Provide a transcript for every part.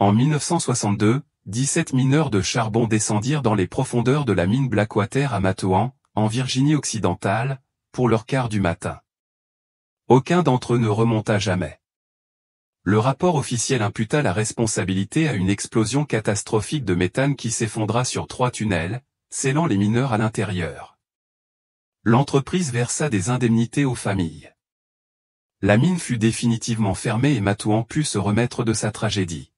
En 1962, 17 mineurs de charbon descendirent dans les profondeurs de la mine Blackwater à Matewan, en Virginie-Occidentale, pour leur quart du matin. Aucun d'entre eux ne remonta jamais. Le rapport officiel imputa la responsabilité à une explosion catastrophique de méthane qui s'effondra sur 3 tunnels, scellant les mineurs à l'intérieur. L'entreprise versa des indemnités aux familles. La mine fut définitivement fermée et Matewan put se remettre de sa tragédie.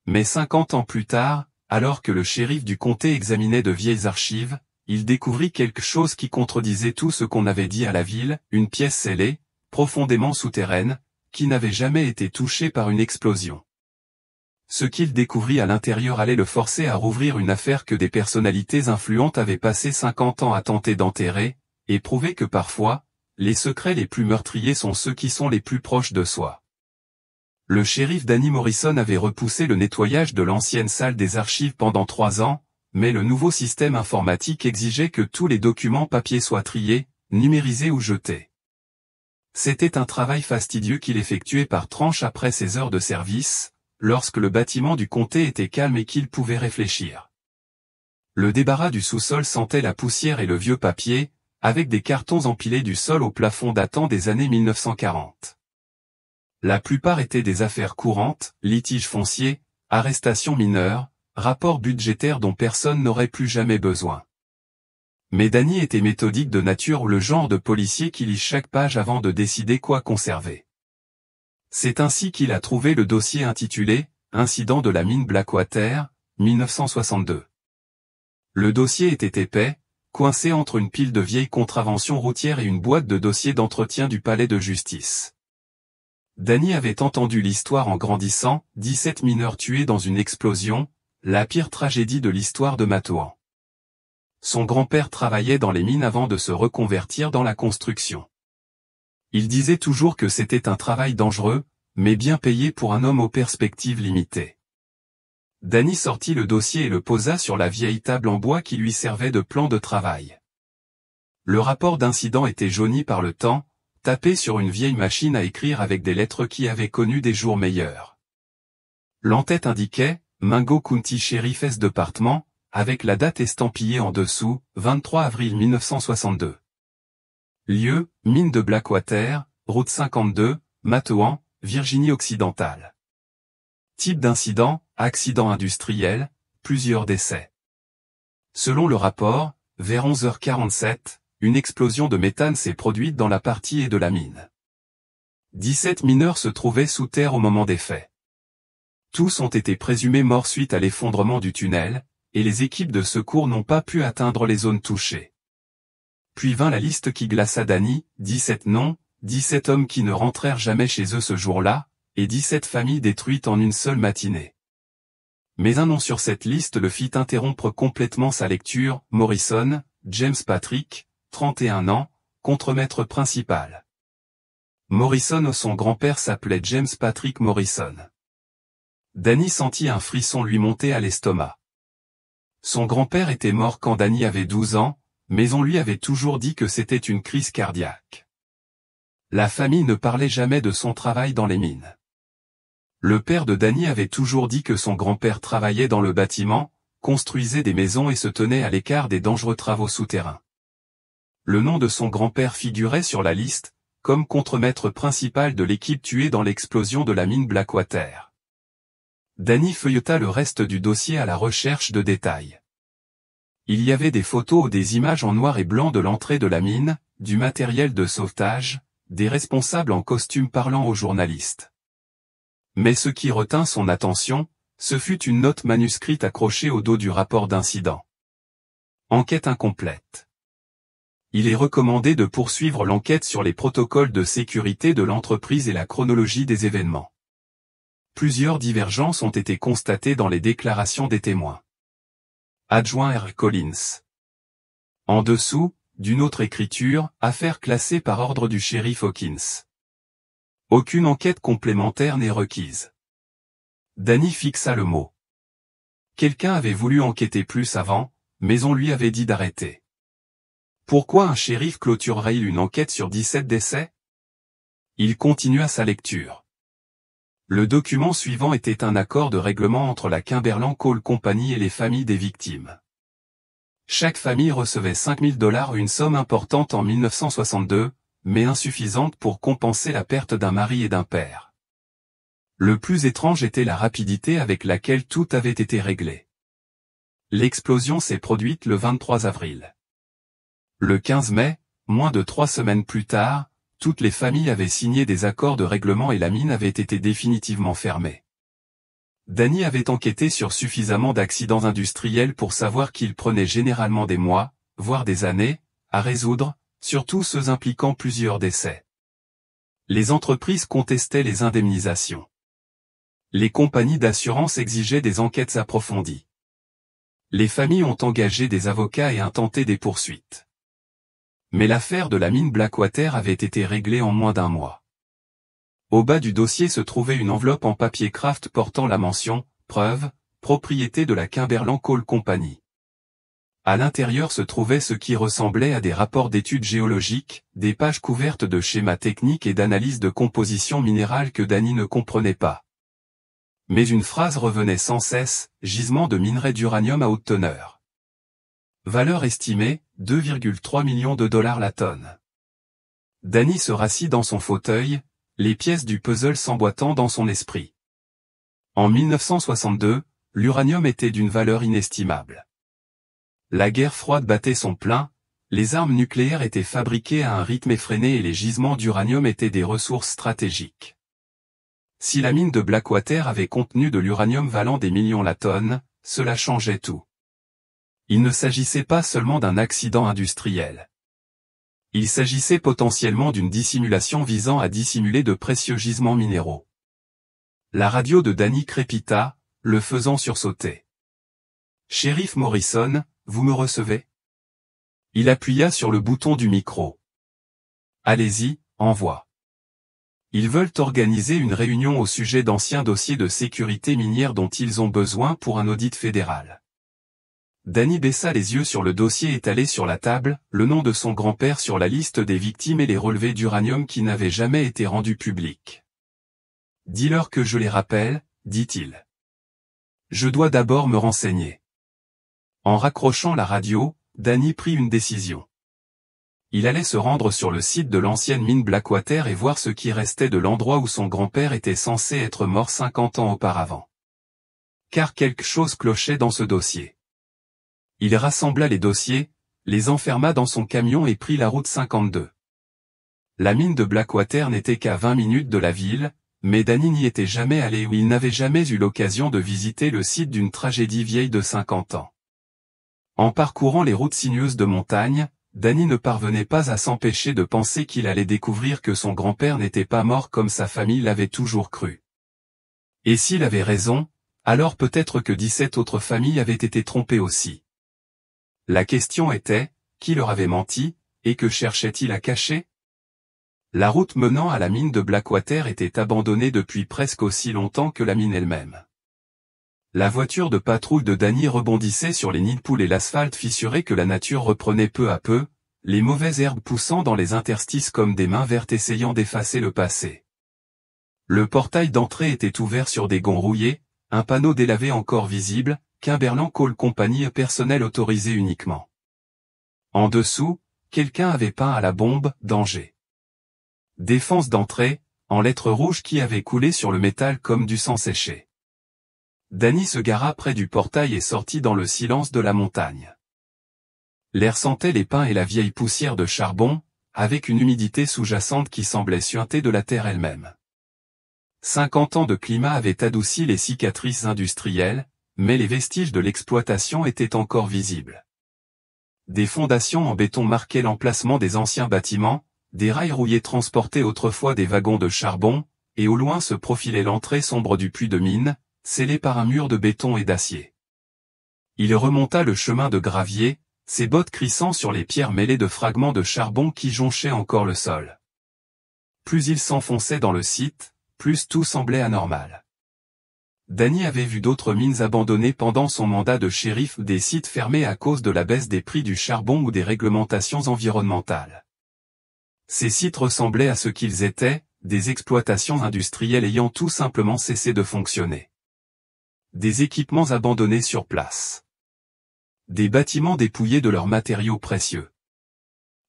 Mais 50 ans plus tard, alors que le shérif du comté examinait de vieilles archives, il découvrit quelque chose qui contredisait tout ce qu'on avait dit à la ville, une pièce scellée, profondément souterraine, qui n'avait jamais été touchée par une explosion. Ce qu'il découvrit à l'intérieur allait le forcer à rouvrir une affaire que des personnalités influentes avaient passé 50 ans à tenter d'enterrer, et prouver que parfois, les secrets les plus meurtriers sont ceux qui sont les plus proches de soi. Le shérif Danny Morrison avait repoussé le nettoyage de l'ancienne salle des archives pendant 3 ans, mais le nouveau système informatique exigeait que tous les documents papier soient triés, numérisés ou jetés. C'était un travail fastidieux qu'il effectuait par tranche après ses heures de service, lorsque le bâtiment du comté était calme et qu'il pouvait réfléchir. Le débarras du sous-sol sentait la poussière et le vieux papier, avec des cartons empilés du sol au plafond datant des années 1940. La plupart étaient des affaires courantes, litiges fonciers, arrestations mineures, rapports budgétaires dont personne n'aurait plus jamais besoin. Mais Danny était méthodique de nature ou le genre de policier qui lit chaque page avant de décider quoi conserver. C'est ainsi qu'il a trouvé le dossier intitulé « Incident de la mine Blackwater, 1962 ». Le dossier était épais, coincé entre une pile de vieilles contraventions routières et une boîte de dossiers d'entretien du palais de justice. Danny avait entendu l'histoire en grandissant, 17 mineurs tués dans une explosion, la pire tragédie de l'histoire de Matewan. Son grand-père travaillait dans les mines avant de se reconvertir dans la construction. Il disait toujours que c'était un travail dangereux, mais bien payé pour un homme aux perspectives limitées. Danny sortit le dossier et le posa sur la vieille table en bois qui lui servait de plan de travail. Le rapport d'incident était jauni par le temps, tapé sur une vieille machine à écrire avec des lettres qui avaient connu des jours meilleurs. L'en-tête indiquait « Mingo County Sheriff's Department », avec la date estampillée en dessous, 23 avril 1962. Lieu, mine de Blackwater, route 52, Matewan, Virginie-Occidentale. Type d'incident, accident industriel, plusieurs décès. Selon le rapport, vers 11h47, une explosion de méthane s'est produite dans la partie et de la mine. 17 mineurs se trouvaient sous terre au moment des faits. Tous ont été présumés morts suite à l'effondrement du tunnel, et les équipes de secours n'ont pas pu atteindre les zones touchées. Puis vint la liste qui glaça Danny, 17 noms, 17 hommes qui ne rentrèrent jamais chez eux ce jour-là, et 17 familles détruites en une seule matinée. Mais un nom sur cette liste le fit interrompre complètement sa lecture, Morrison, James Patrick, 31 ans, contremaître principal. Morrison, son grand-père s'appelait James Patrick Morrison. Danny sentit un frisson lui monter à l'estomac. Son grand-père était mort quand Danny avait 12 ans, mais on lui avait toujours dit que c'était une crise cardiaque. La famille ne parlait jamais de son travail dans les mines. Le père de Danny avait toujours dit que son grand-père travaillait dans le bâtiment, construisait des maisons et se tenait à l'écart des dangereux travaux souterrains. Le nom de son grand-père figurait sur la liste, comme contremaître principal de l'équipe tuée dans l'explosion de la mine Blackwater. Danny feuilleta le reste du dossier à la recherche de détails. Il y avait des photos ou des images en noir et blanc de l'entrée de la mine, du matériel de sauvetage, des responsables en costume parlant aux journalistes. Mais ce qui retint son attention, ce fut une note manuscrite accrochée au dos du rapport d'incident. Enquête incomplète. Il est recommandé de poursuivre l'enquête sur les protocoles de sécurité de l'entreprise et la chronologie des événements. Plusieurs divergences ont été constatées dans les déclarations des témoins. Adjoint R. Collins. En dessous, d'une autre écriture, affaire classée par ordre du shérif Hawkins. Aucune enquête complémentaire n'est requise. Danny fixa le mot. Quelqu'un avait voulu enquêter plus avant, mais on lui avait dit d'arrêter. Pourquoi un shérif clôturerait-il une enquête sur 17 décès? Il continua sa lecture. Le document suivant était un accord de règlement entre la Kimberland Coal Company et les familles des victimes. Chaque famille recevait $5 000, une somme importante en 1962, mais insuffisante pour compenser la perte d'un mari et d'un père. Le plus étrange était la rapidité avec laquelle tout avait été réglé. L'explosion s'est produite le 23 avril. Le 15 mai, moins de 3 semaines plus tard, toutes les familles avaient signé des accords de règlement et la mine avait été définitivement fermée. Danny avait enquêté sur suffisamment d'accidents industriels pour savoir qu'ils prenaient généralement des mois, voire des années, à résoudre, surtout ceux impliquant plusieurs décès. Les entreprises contestaient les indemnisations. Les compagnies d'assurance exigeaient des enquêtes approfondies. Les familles ont engagé des avocats et intenté des poursuites. Mais l'affaire de la mine Blackwater avait été réglée en moins d'un mois. Au bas du dossier se trouvait une enveloppe en papier craft portant la mention « Preuve, propriété de la Kimberland Coal Company ». À l'intérieur se trouvait ce qui ressemblait à des rapports d'études géologiques, des pages couvertes de schémas techniques et d'analyses de composition minérale que Danny ne comprenait pas. Mais une phrase revenait sans cesse, gisement de minerai d'uranium à haute teneur. Valeur estimée, $2,3 millions la tonne. Danny se rassit dans son fauteuil, les pièces du puzzle s'emboîtant dans son esprit. En 1962, l'uranium était d'une valeur inestimable. La guerre froide battait son plein, les armes nucléaires étaient fabriquées à un rythme effréné et les gisements d'uranium étaient des ressources stratégiques. Si la mine de Blackwater avait contenu de l'uranium valant des millions la tonne, cela changeait tout. Il ne s'agissait pas seulement d'un accident industriel. Il s'agissait potentiellement d'une dissimulation visant à dissimuler de précieux gisements minéraux. La radio de Danny crépita, le faisant sursauter. « Shérif Morrison, vous me recevez ?» Il appuya sur le bouton du micro. « Allez-y, envoie. Ils veulent organiser une réunion au sujet d'anciens dossiers de sécurité minière dont ils ont besoin pour un audit fédéral. » Danny baissa les yeux sur le dossier étalé sur la table, le nom de son grand-père sur la liste des victimes et les relevés d'uranium qui n'avaient jamais été rendus publics. « Dis-leur que je les rappelle, » dit-il. « Je dois d'abord me renseigner. » En raccrochant la radio, Danny prit une décision. Il allait se rendre sur le site de l'ancienne mine Blackwater et voir ce qui restait de l'endroit où son grand-père était censé être mort 50 ans auparavant. Car quelque chose clochait dans ce dossier. Il rassembla les dossiers, les enferma dans son camion et prit la route 52. La mine de Blackwater n'était qu'à 20 minutes de la ville, mais Danny n'y était jamais allé ou il n'avait jamais eu l'occasion de visiter le site d'une tragédie vieille de 50 ans. En parcourant les routes sinueuses de montagne, Danny ne parvenait pas à s'empêcher de penser qu'il allait découvrir que son grand-père n'était pas mort comme sa famille l'avait toujours cru. Et s'il avait raison, alors peut-être que 17 autres familles avaient été trompées aussi. La question était, qui leur avait menti, et que cherchait-il à cacher? La route menant à la mine de Blackwater était abandonnée depuis presque aussi longtemps que la mine elle-même. La voiture de patrouille de Danny rebondissait sur les nids de poules et l'asphalte fissuré que la nature reprenait peu à peu, les mauvaises herbes poussant dans les interstices comme des mains vertes essayant d'effacer le passé. Le portail d'entrée était ouvert sur des gonds rouillés, un panneau délavé encore visible, Kimberland Coal Company personnel autorisé uniquement. En dessous, quelqu'un avait peint à la bombe « Danger ». Défense d'entrée, en lettres rouges qui avaient coulé sur le métal comme du sang séché. Danny se gara près du portail et sortit dans le silence de la montagne. L'air sentait les pins et la vieille poussière de charbon, avec une humidité sous-jacente qui semblait suinter de la terre elle-même. 50 ans de climat avaient adouci les cicatrices industrielles, mais les vestiges de l'exploitation étaient encore visibles. Des fondations en béton marquaient l'emplacement des anciens bâtiments, des rails rouillés transportaient autrefois des wagons de charbon, et au loin se profilait l'entrée sombre du puits de mine, scellée par un mur de béton et d'acier. Il remonta le chemin de gravier, ses bottes crissant sur les pierres mêlées de fragments de charbon qui jonchaient encore le sol. Plus il s'enfonçait dans le site, plus tout semblait anormal. Danny avait vu d'autres mines abandonnées pendant son mandat de shérif, des sites fermés à cause de la baisse des prix du charbon ou des réglementations environnementales. Ces sites ressemblaient à ce qu'ils étaient, des exploitations industrielles ayant tout simplement cessé de fonctionner. Des équipements abandonnés sur place. Des bâtiments dépouillés de leurs matériaux précieux.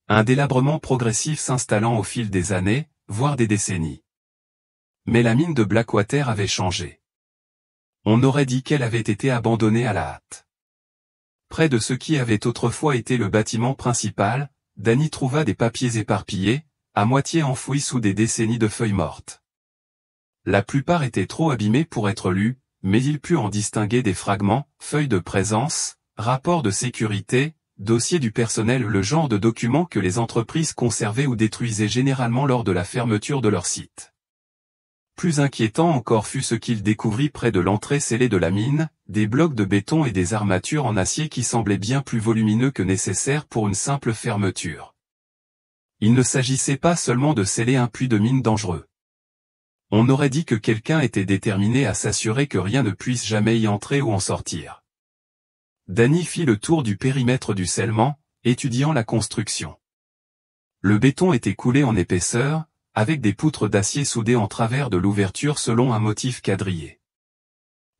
Un délabrement progressif s'installant au fil des années, voire des décennies. Mais la mine de Blackwater avait changé. On aurait dit qu'elle avait été abandonnée à la hâte. Près de ce qui avait autrefois été le bâtiment principal, Danny trouva des papiers éparpillés, à moitié enfouis sous des décennies de feuilles mortes. La plupart étaient trop abîmés pour être lus, mais il put en distinguer des fragments, feuilles de présence, rapports de sécurité, dossiers du personnel, le genre de documents que les entreprises conservaient ou détruisaient généralement lors de la fermeture de leur site. Plus inquiétant encore fut ce qu'il découvrit près de l'entrée scellée de la mine, des blocs de béton et des armatures en acier qui semblaient bien plus volumineux que nécessaire pour une simple fermeture. Il ne s'agissait pas seulement de sceller un puits de mine dangereux. On aurait dit que quelqu'un était déterminé à s'assurer que rien ne puisse jamais y entrer ou en sortir. Danny fit le tour du périmètre du scellement, étudiant la construction. Le béton était coulé en épaisseur, avec des poutres d'acier soudées en travers de l'ouverture selon un motif quadrillé.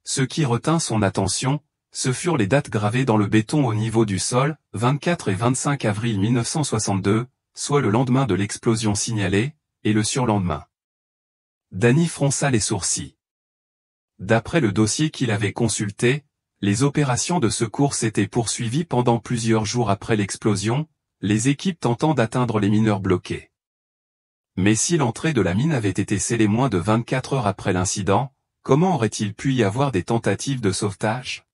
Ce qui retint son attention, ce furent les dates gravées dans le béton au niveau du sol, 24 et 25 avril 1962, soit le lendemain de l'explosion signalée, et le surlendemain. Danny fronça les sourcils. D'après le dossier qu'il avait consulté, les opérations de secours s'étaient poursuivies pendant plusieurs jours après l'explosion, les équipes tentant d'atteindre les mineurs bloqués. Mais si l'entrée de la mine avait été scellée moins de 24 heures après l'incident, comment aurait-il pu y avoir des tentatives de sauvetage?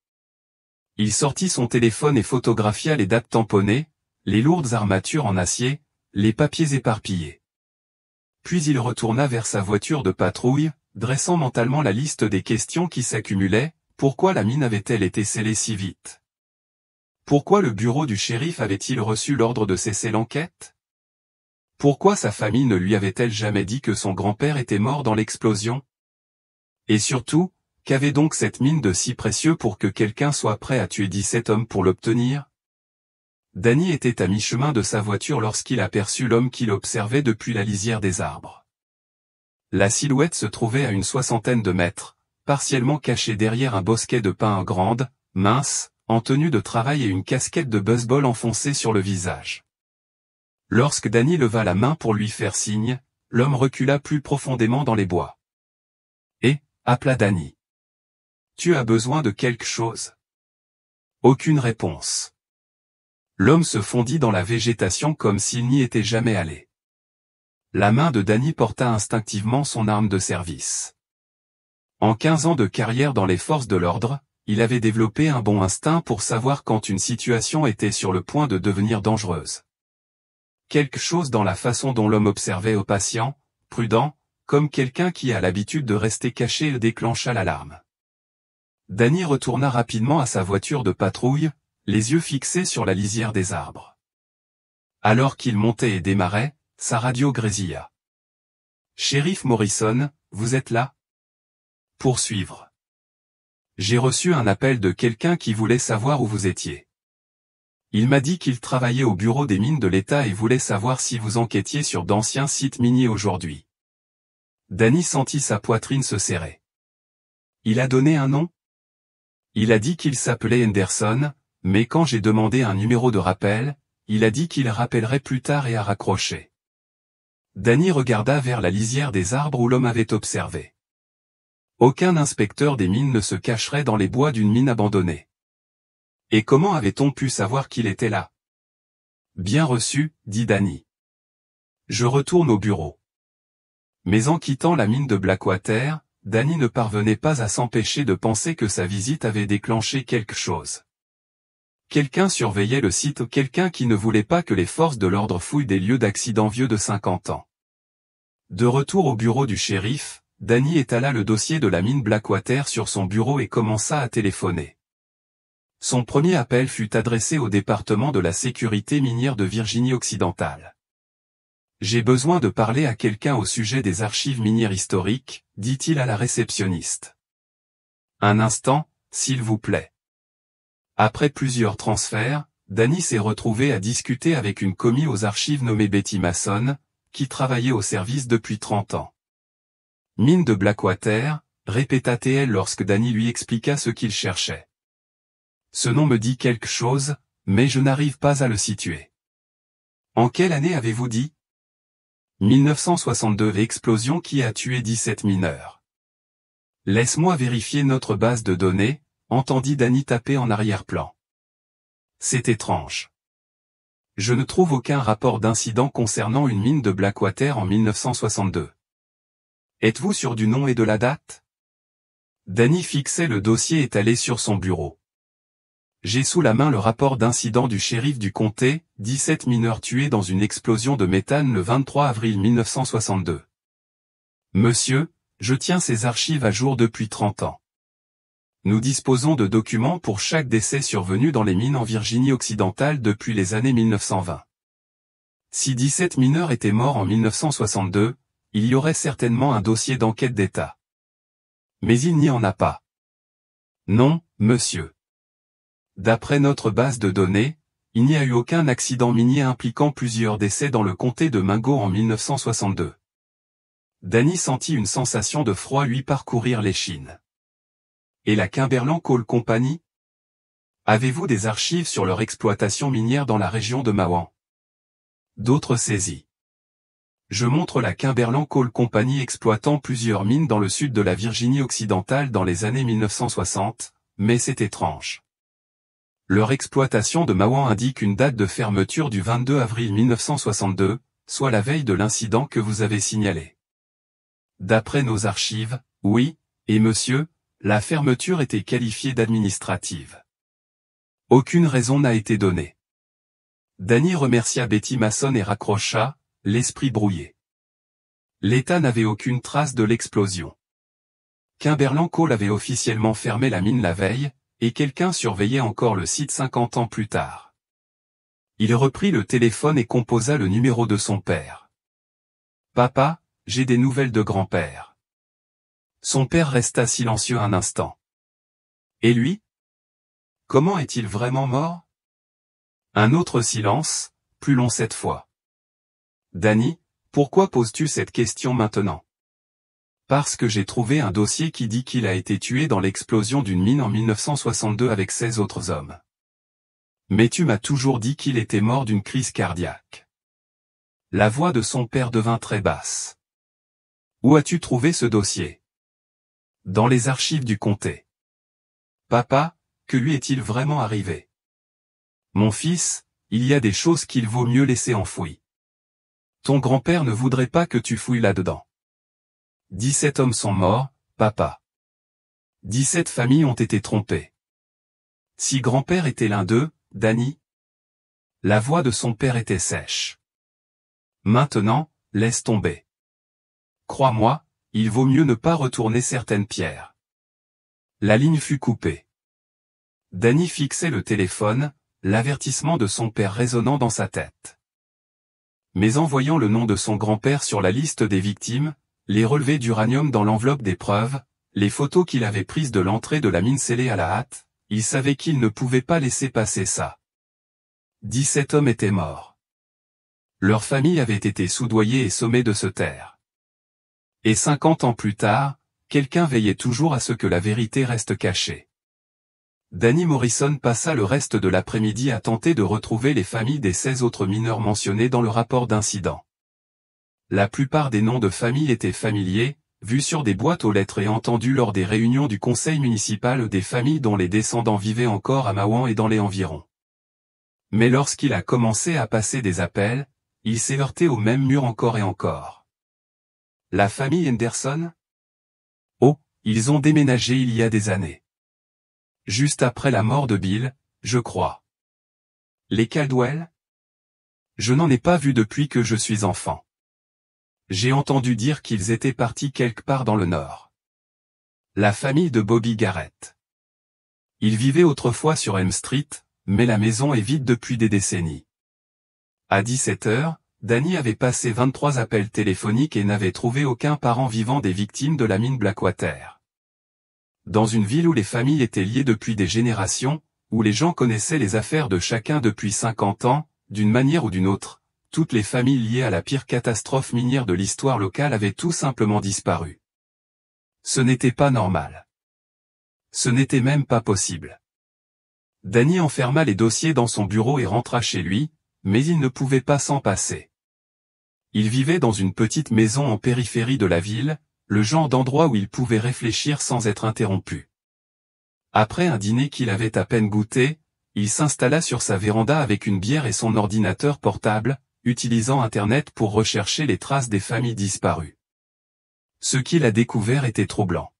Il sortit son téléphone et photographia les dates tamponnées, les lourdes armatures en acier, les papiers éparpillés. Puis il retourna vers sa voiture de patrouille, dressant mentalement la liste des questions qui s'accumulaient. Pourquoi la mine avait-elle été scellée si vite? Pourquoi le bureau du shérif avait-il reçu l'ordre de cesser l'enquête? Pourquoi sa famille ne lui avait-elle jamais dit que son grand-père était mort dans l'explosion? Et surtout, qu'avait donc cette mine de si précieux pour que quelqu'un soit prêt à tuer 17 hommes pour l'obtenir? Danny était à mi-chemin de sa voiture lorsqu'il aperçut l'homme qui l'observait depuis la lisière des arbres. La silhouette se trouvait à une 60aine de mètres, partiellement cachée derrière un bosquet de pins grande, mince, en tenue de travail et une casquette de baseball enfoncée sur le visage. Lorsque Danny leva la main pour lui faire signe, l'homme recula plus profondément dans les bois. Et, appela Danny. Tu as besoin de quelque chose? Aucune réponse. L'homme se fondit dans la végétation comme s'il n'y était jamais allé. La main de Danny porta instinctivement son arme de service. En 15 ans de carrière dans les forces de l'ordre, il avait développé un bon instinct pour savoir quand une situation était sur le point de devenir dangereuse. Quelque chose dans la façon dont l'homme observait au patient, prudent, comme quelqu'un qui a l'habitude de rester caché déclencha l'alarme. Danny retourna rapidement à sa voiture de patrouille, les yeux fixés sur la lisière des arbres. Alors qu'il montait et démarrait, sa radio grésilla. « Shérif Morrison, vous êtes là? » Poursuivre. J'ai reçu un appel de quelqu'un qui voulait savoir où vous étiez. Il m'a dit qu'il travaillait au bureau des mines de l'État et voulait savoir si vous enquêtiez sur d'anciens sites miniers aujourd'hui. Danny sentit sa poitrine se serrer. Il a donné un nom? Il a dit qu'il s'appelait Henderson, mais quand j'ai demandé un numéro de rappel, il a dit qu'il rappellerait plus tard et a raccroché. Danny regarda vers la lisière des arbres où l'homme avait observé. Aucun inspecteur des mines ne se cacherait dans les bois d'une mine abandonnée. Et comment avait-on pu savoir qu'il était là? Bien reçu, dit Danny. Je retourne au bureau. Mais en quittant la mine de Blackwater, Danny ne parvenait pas à s'empêcher de penser que sa visite avait déclenché quelque chose. Quelqu'un surveillait le site, quelqu'un qui ne voulait pas que les forces de l'ordre fouillent des lieux d'accidents vieux de 50 ans. De retour au bureau du shérif, Danny étala le dossier de la mine Blackwater sur son bureau et commença à téléphoner. Son premier appel fut adressé au département de la sécurité minière de Virginie-Occidentale. « J'ai besoin de parler à quelqu'un au sujet des archives minières historiques, » dit-il à la réceptionniste. « Un instant, s'il vous plaît. » Après plusieurs transferts, Danny s'est retrouvé à discuter avec une commis aux archives nommée Betty Mason, qui travaillait au service depuis 30 ans. Mine de Blackwater, répéta TL lorsque Danny lui expliqua ce qu'il cherchait. Ce nom me dit quelque chose, mais je n'arrive pas à le situer. En quelle année avez-vous dit? 1962. Explosion qui a tué 17 mineurs. Laisse-moi vérifier notre base de données, entendit Danny taper en arrière-plan. C'est étrange. Je ne trouve aucun rapport d'incident concernant une mine de Blackwater en 1962. Êtes-vous sûr du nom et de la date? Danny fixait le dossier étalé sur son bureau. J'ai sous la main le rapport d'incident du shérif du comté, 17 mineurs tués dans une explosion de méthane le 23 avril 1962. Monsieur, je tiens ces archives à jour depuis 30 ans. Nous disposons de documents pour chaque décès survenu dans les mines en Virginie occidentale depuis les années 1920. Si 17 mineurs étaient morts en 1962, il y aurait certainement un dossier d'enquête d'État. Mais il n'y en a pas. Non, monsieur. D'après notre base de données, il n'y a eu aucun accident minier impliquant plusieurs décès dans le comté de Mingo en 1962. Danny sentit une sensation de froid lui parcourir l'échine. Et la Kimberland Coal Company? Avez-vous des archives sur leur exploitation minière dans la région de Mawan? D'autres saisies. Je montre la Kimberland Coal Company exploitant plusieurs mines dans le sud de la Virginie occidentale dans les années 1960, mais c'est étrange. Leur exploitation de Mawan indique une date de fermeture du 22 avril 1962, soit la veille de l'incident que vous avez signalé. D'après nos archives, oui, et monsieur, la fermeture était qualifiée d'administrative. Aucune raison n'a été donnée. Danny remercia Betty Mason et raccrocha, l'esprit brouillé. L'État n'avait aucune trace de l'explosion. Kimberland Coal avait officiellement fermé la mine la veille, et quelqu'un surveillait encore le site 50 ans plus tard. Il reprit le téléphone et composa le numéro de son père. « Papa, j'ai des nouvelles de grand-père. » Son père resta silencieux un instant. « Et lui? Comment est-il vraiment mort? » Un autre silence, plus long cette fois. « Danny, pourquoi poses-tu cette question maintenant? » Parce que j'ai trouvé un dossier qui dit qu'il a été tué dans l'explosion d'une mine en 1962 avec 16 autres hommes. Mais tu m'as toujours dit qu'il était mort d'une crise cardiaque. La voix de son père devint très basse. Où as-tu trouvé ce dossier? Dans les archives du comté. Papa, que lui est-il vraiment arrivé? Mon fils, il y a des choses qu'il vaut mieux laisser enfouies. Ton grand-père ne voudrait pas que tu fouilles là-dedans. 17 hommes sont morts, papa. 17 familles ont été trompées. Si grand-père était l'un d'eux, Danny? La voix de son père était sèche. Maintenant, laisse tomber. Crois-moi, il vaut mieux ne pas retourner certaines pierres. La ligne fut coupée. Danny fixait le téléphone, l'avertissement de son père résonnant dans sa tête. Mais en voyant le nom de son grand-père sur la liste des victimes, les relevés d'uranium dans l'enveloppe des preuves, les photos qu'il avait prises de l'entrée de la mine scellée à la hâte, il savait qu'il ne pouvait pas laisser passer ça. 17 hommes étaient morts. Leurs familles avaient été soudoyées et sommées de se taire. Et 50 ans plus tard, quelqu'un veillait toujours à ce que la vérité reste cachée. Danny Morrison passa le reste de l'après-midi à tenter de retrouver les familles des 16 autres mineurs mentionnés dans le rapport d'incident. La plupart des noms de famille étaient familiers, vus sur des boîtes aux lettres et entendus lors des réunions du conseil municipal des familles dont les descendants vivaient encore à Mawan et dans les environs. Mais lorsqu'il a commencé à passer des appels, il s'est heurté au même mur encore et encore. La famille Henderson? Oh, ils ont déménagé il y a des années. Juste après la mort de Bill, je crois. Les Caldwell? Je n'en ai pas vu depuis que je suis enfant. J'ai entendu dire qu'ils étaient partis quelque part dans le nord. La famille de Bobby Garrett. Ils vivaient autrefois sur Elm Street, mais la maison est vide depuis des décennies. À 17 heures, Danny avait passé 23 appels téléphoniques et n'avait trouvé aucun parent vivant des victimes de la mine Blackwater. Dans une ville où les familles étaient liées depuis des générations, où les gens connaissaient les affaires de chacun depuis 50 ans, d'une manière ou d'une autre, toutes les familles liées à la pire catastrophe minière de l'histoire locale avaient tout simplement disparu. Ce n'était pas normal. Ce n'était même pas possible. Danny enferma les dossiers dans son bureau et rentra chez lui, mais il ne pouvait pas s'en passer. Il vivait dans une petite maison en périphérie de la ville, le genre d'endroit où il pouvait réfléchir sans être interrompu. Après un dîner qu'il avait à peine goûté, il s'installa sur sa véranda avec une bière et son ordinateur portable, utilisant Internet pour rechercher les traces des familles disparues. Ce qu'il a découvert était troublant.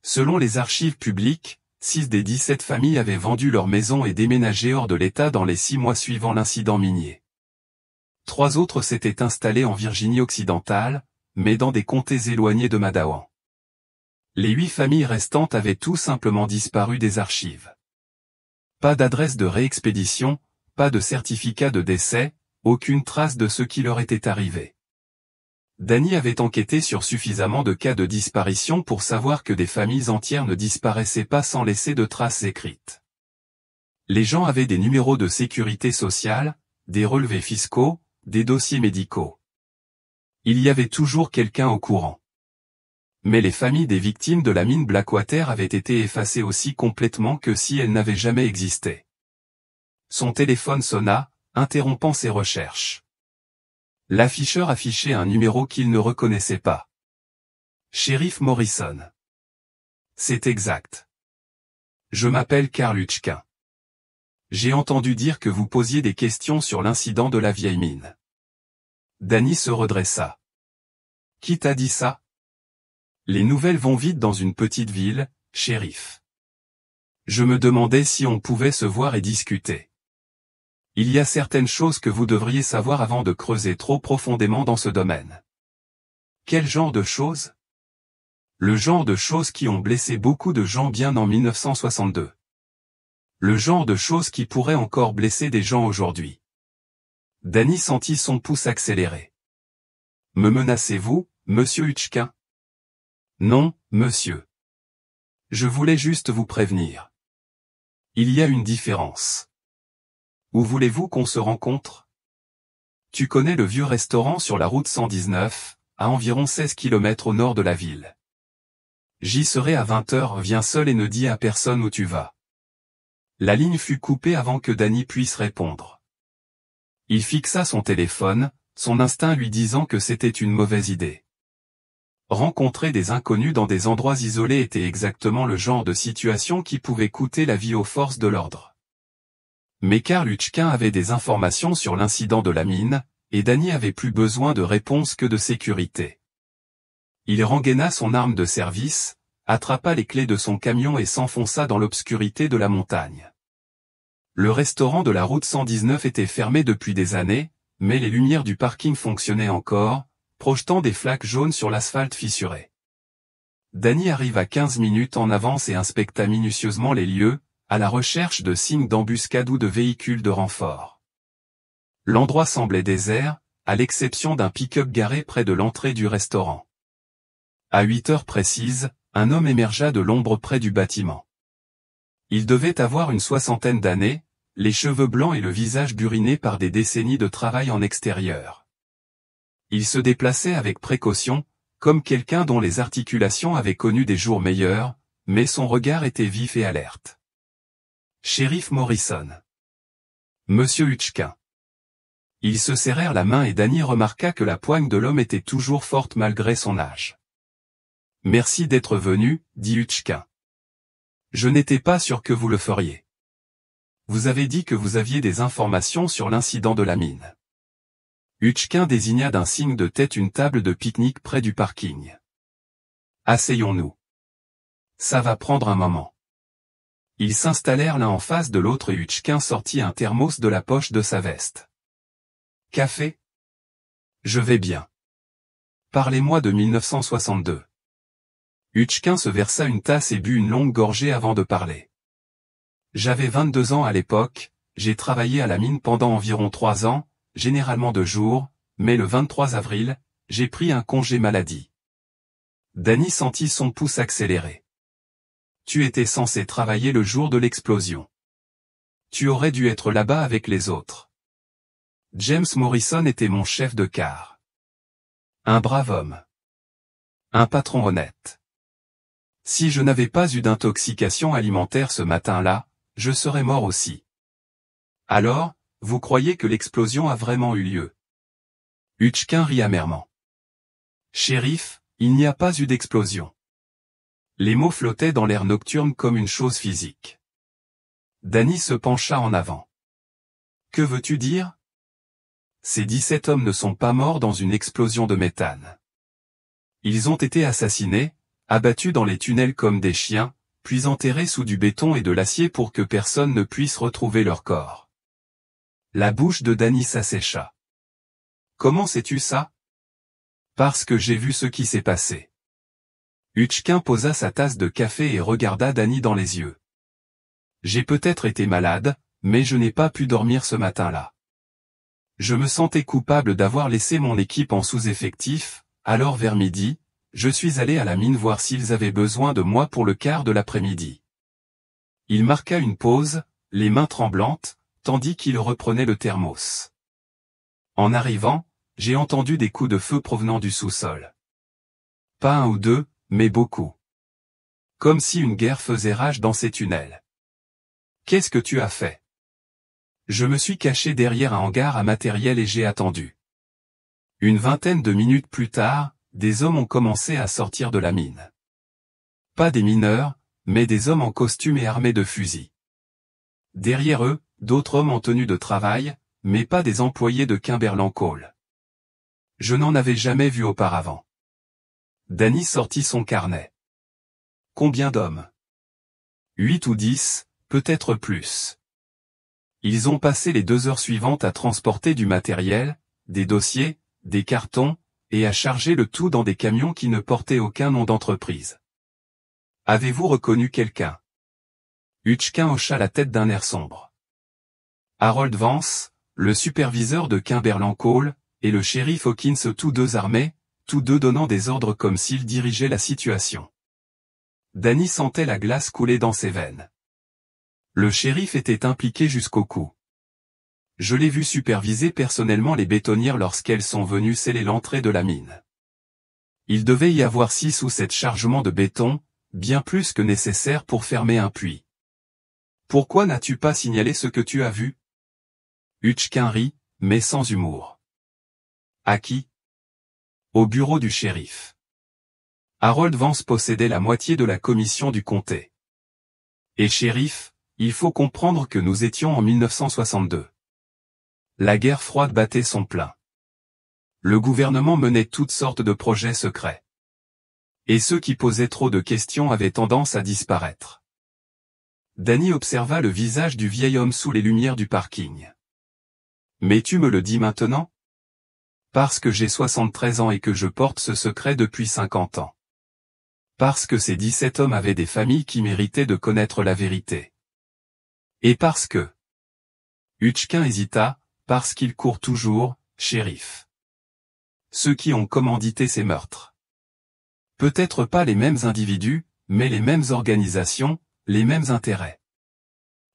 Selon les archives publiques, 6 des 17 familles avaient vendu leur maison et déménagé hors de l'État dans les 6 mois suivant l'incident minier. 3 autres s'étaient installés en Virginie occidentale, mais dans des comtés éloignés de Madawan. Les 8 familles restantes avaient tout simplement disparu des archives. Pas d'adresse de réexpédition, pas de certificat de décès, aucune trace de ce qui leur était arrivé. Danny avait enquêté sur suffisamment de cas de disparition pour savoir que des familles entières ne disparaissaient pas sans laisser de traces écrites. Les gens avaient des numéros de sécurité sociale, des relevés fiscaux, des dossiers médicaux. Il y avait toujours quelqu'un au courant. Mais les familles des victimes de la mine Blackwater avaient été effacées aussi complètement que si elles n'avaient jamais existé. Son téléphone sonna, interrompant ses recherches. L'afficheur affichait un numéro qu'il ne reconnaissait pas. Shérif Morrison. C'est exact. Je m'appelle Karl Hutchkin. J'ai entendu dire que vous posiez des questions sur l'incident de la vieille mine. Danny se redressa. Qui t'a dit ça? Les nouvelles vont vite dans une petite ville, shérif. Je me demandais si on pouvait se voir et discuter. Il y a certaines choses que vous devriez savoir avant de creuser trop profondément dans ce domaine. Quel genre de choses? Le genre de choses qui ont blessé beaucoup de gens bien en 1962. Le genre de choses qui pourraient encore blesser des gens aujourd'hui. Danny sentit son pouce accélérer. Me menacez-vous, monsieur Hutchkin? Non, monsieur. Je voulais juste vous prévenir. Il y a une différence. Où voulez-vous qu'on se rencontre? Tu connais le vieux restaurant sur la route 119, à environ 16 km au nord de la ville. J'y serai à 20h, viens seul et ne dis à personne où tu vas. La ligne fut coupée avant que Danny puisse répondre. Il fixa son téléphone, son instinct lui disant que c'était une mauvaise idée. Rencontrer des inconnus dans des endroits isolés était exactement le genre de situation qui pouvait coûter la vie aux forces de l'ordre. Mais Karl Hutchkin avait des informations sur l'incident de la mine, et Danny avait plus besoin de réponses que de sécurité. Il rengaina son arme de service, attrapa les clés de son camion et s'enfonça dans l'obscurité de la montagne. Le restaurant de la route 119 était fermé depuis des années, mais les lumières du parking fonctionnaient encore, projetant des flaques jaunes sur l'asphalte fissuré. Danny arriva 15 minutes en avance et inspecta minutieusement les lieux, à la recherche de signes d'embuscade ou de véhicules de renfort. L'endroit semblait désert, à l'exception d'un pick-up garé près de l'entrée du restaurant. À 8 heures précises, un homme émergea de l'ombre près du bâtiment. Il devait avoir une 60aine d'années, les cheveux blancs et le visage buriné par des décennies de travail en extérieur. Il se déplaçait avec précaution, comme quelqu'un dont les articulations avaient connu des jours meilleurs, mais son regard était vif et alerte. Shérif Morrison. Monsieur Hutchkin. Ils se serrèrent la main et Danny remarqua que la poigne de l'homme était toujours forte malgré son âge. Merci d'être venu, dit Hutchkin. Je n'étais pas sûr que vous le feriez. Vous avez dit que vous aviez des informations sur l'incident de la mine. Hutchkin désigna d'un signe de tête une table de pique-nique près du parking. Asseyons-nous. Ça va prendre un moment. Ils s'installèrent l'un en face de l'autre et Hutchkin sortit un thermos de la poche de sa veste. Café? Je vais bien. Parlez-moi de 1962. Hutchkin se versa une tasse et but une longue gorgée avant de parler. J'avais 22 ans à l'époque, j'ai travaillé à la mine pendant environ 3 ans, généralement de jour, mais le 23 avril, j'ai pris un congé maladie. Danny sentit son pouce accélérer. Tu étais censé travailler le jour de l'explosion. Tu aurais dû être là-bas avec les autres. James Morrison était mon chef de quart. Un brave homme. Un patron honnête. Si je n'avais pas eu d'intoxication alimentaire ce matin-là, je serais mort aussi. Alors, vous croyez que l'explosion a vraiment eu lieu? Hutchkin rit amèrement. Shérif, il n'y a pas eu d'explosion. Les mots flottaient dans l'air nocturne comme une chose physique. Danny se pencha en avant. Que veux-tu dire? Ces 17 hommes ne sont pas morts dans une explosion de méthane. Ils ont été assassinés, abattus dans les tunnels comme des chiens, puis enterrés sous du béton et de l'acier pour que personne ne puisse retrouver leur corps. La bouche de Danny s'assécha. Comment sais-tu ça? Parce que j'ai vu ce qui s'est passé. Hutchkin posa sa tasse de café et regarda Danny dans les yeux. J'ai peut-être été malade, mais je n'ai pas pu dormir ce matin-là. Je me sentais coupable d'avoir laissé mon équipe en sous-effectif, alors vers midi, je suis allé à la mine voir s'ils avaient besoin de moi pour le quart de l'après-midi. Il marqua une pause, les mains tremblantes, tandis qu'il reprenait le thermos. En arrivant, j'ai entendu des coups de feu provenant du sous-sol. Pas un ou deux, mais beaucoup. Comme si une guerre faisait rage dans ces tunnels. Qu'est-ce que tu as fait? Je me suis caché derrière un hangar à matériel et j'ai attendu. Une vingtaine de minutes plus tard, des hommes ont commencé à sortir de la mine. Pas des mineurs, mais des hommes en costume et armés de fusils. Derrière eux, d'autres hommes en tenue de travail, mais pas des employés de Kimberley Coal. Je n'en avais jamais vu auparavant. Danny sortit son carnet. Combien d'hommes? 8 ou 10, peut-être plus. Ils ont passé les 2 heures suivantes à transporter du matériel, des dossiers, des cartons, et à charger le tout dans des camions qui ne portaient aucun nom d'entreprise. Avez-vous reconnu quelqu'un? Hutchkin hocha la tête d'un air sombre. Harold Vance, le superviseur de Kimberley Coal, et le shérif Hawkins, tous deux armés, tous deux donnant des ordres comme s'ils dirigeaient la situation. Danny sentait la glace couler dans ses veines. Le shérif était impliqué jusqu'au cou. Je l'ai vu superviser personnellement les bétonnières lorsqu'elles sont venues sceller l'entrée de la mine. Il devait y avoir 6 ou 7 chargements de béton, bien plus que nécessaire pour fermer un puits. Pourquoi n'as-tu pas signalé ce que tu as vu? Hutchkin rit, mais sans humour. À qui? Au bureau du shérif. Harold Vance possédait la moitié de la commission du comté. Et shérif, il faut comprendre que nous étions en 1962. La guerre froide battait son plein. Le gouvernement menait toutes sortes de projets secrets. Et ceux qui posaient trop de questions avaient tendance à disparaître. Danny observa le visage du vieil homme sous les lumières du parking. Mais tu me le dis maintenant? Parce que j'ai 73 ans et que je porte ce secret depuis 50 ans. Parce que ces 17 hommes avaient des familles qui méritaient de connaître la vérité. Et parce que... Hutchkin hésita, parce qu'ils courent toujours, shérif. Ceux qui ont commandité ces meurtres. Peut-être pas les mêmes individus, mais les mêmes organisations, les mêmes intérêts.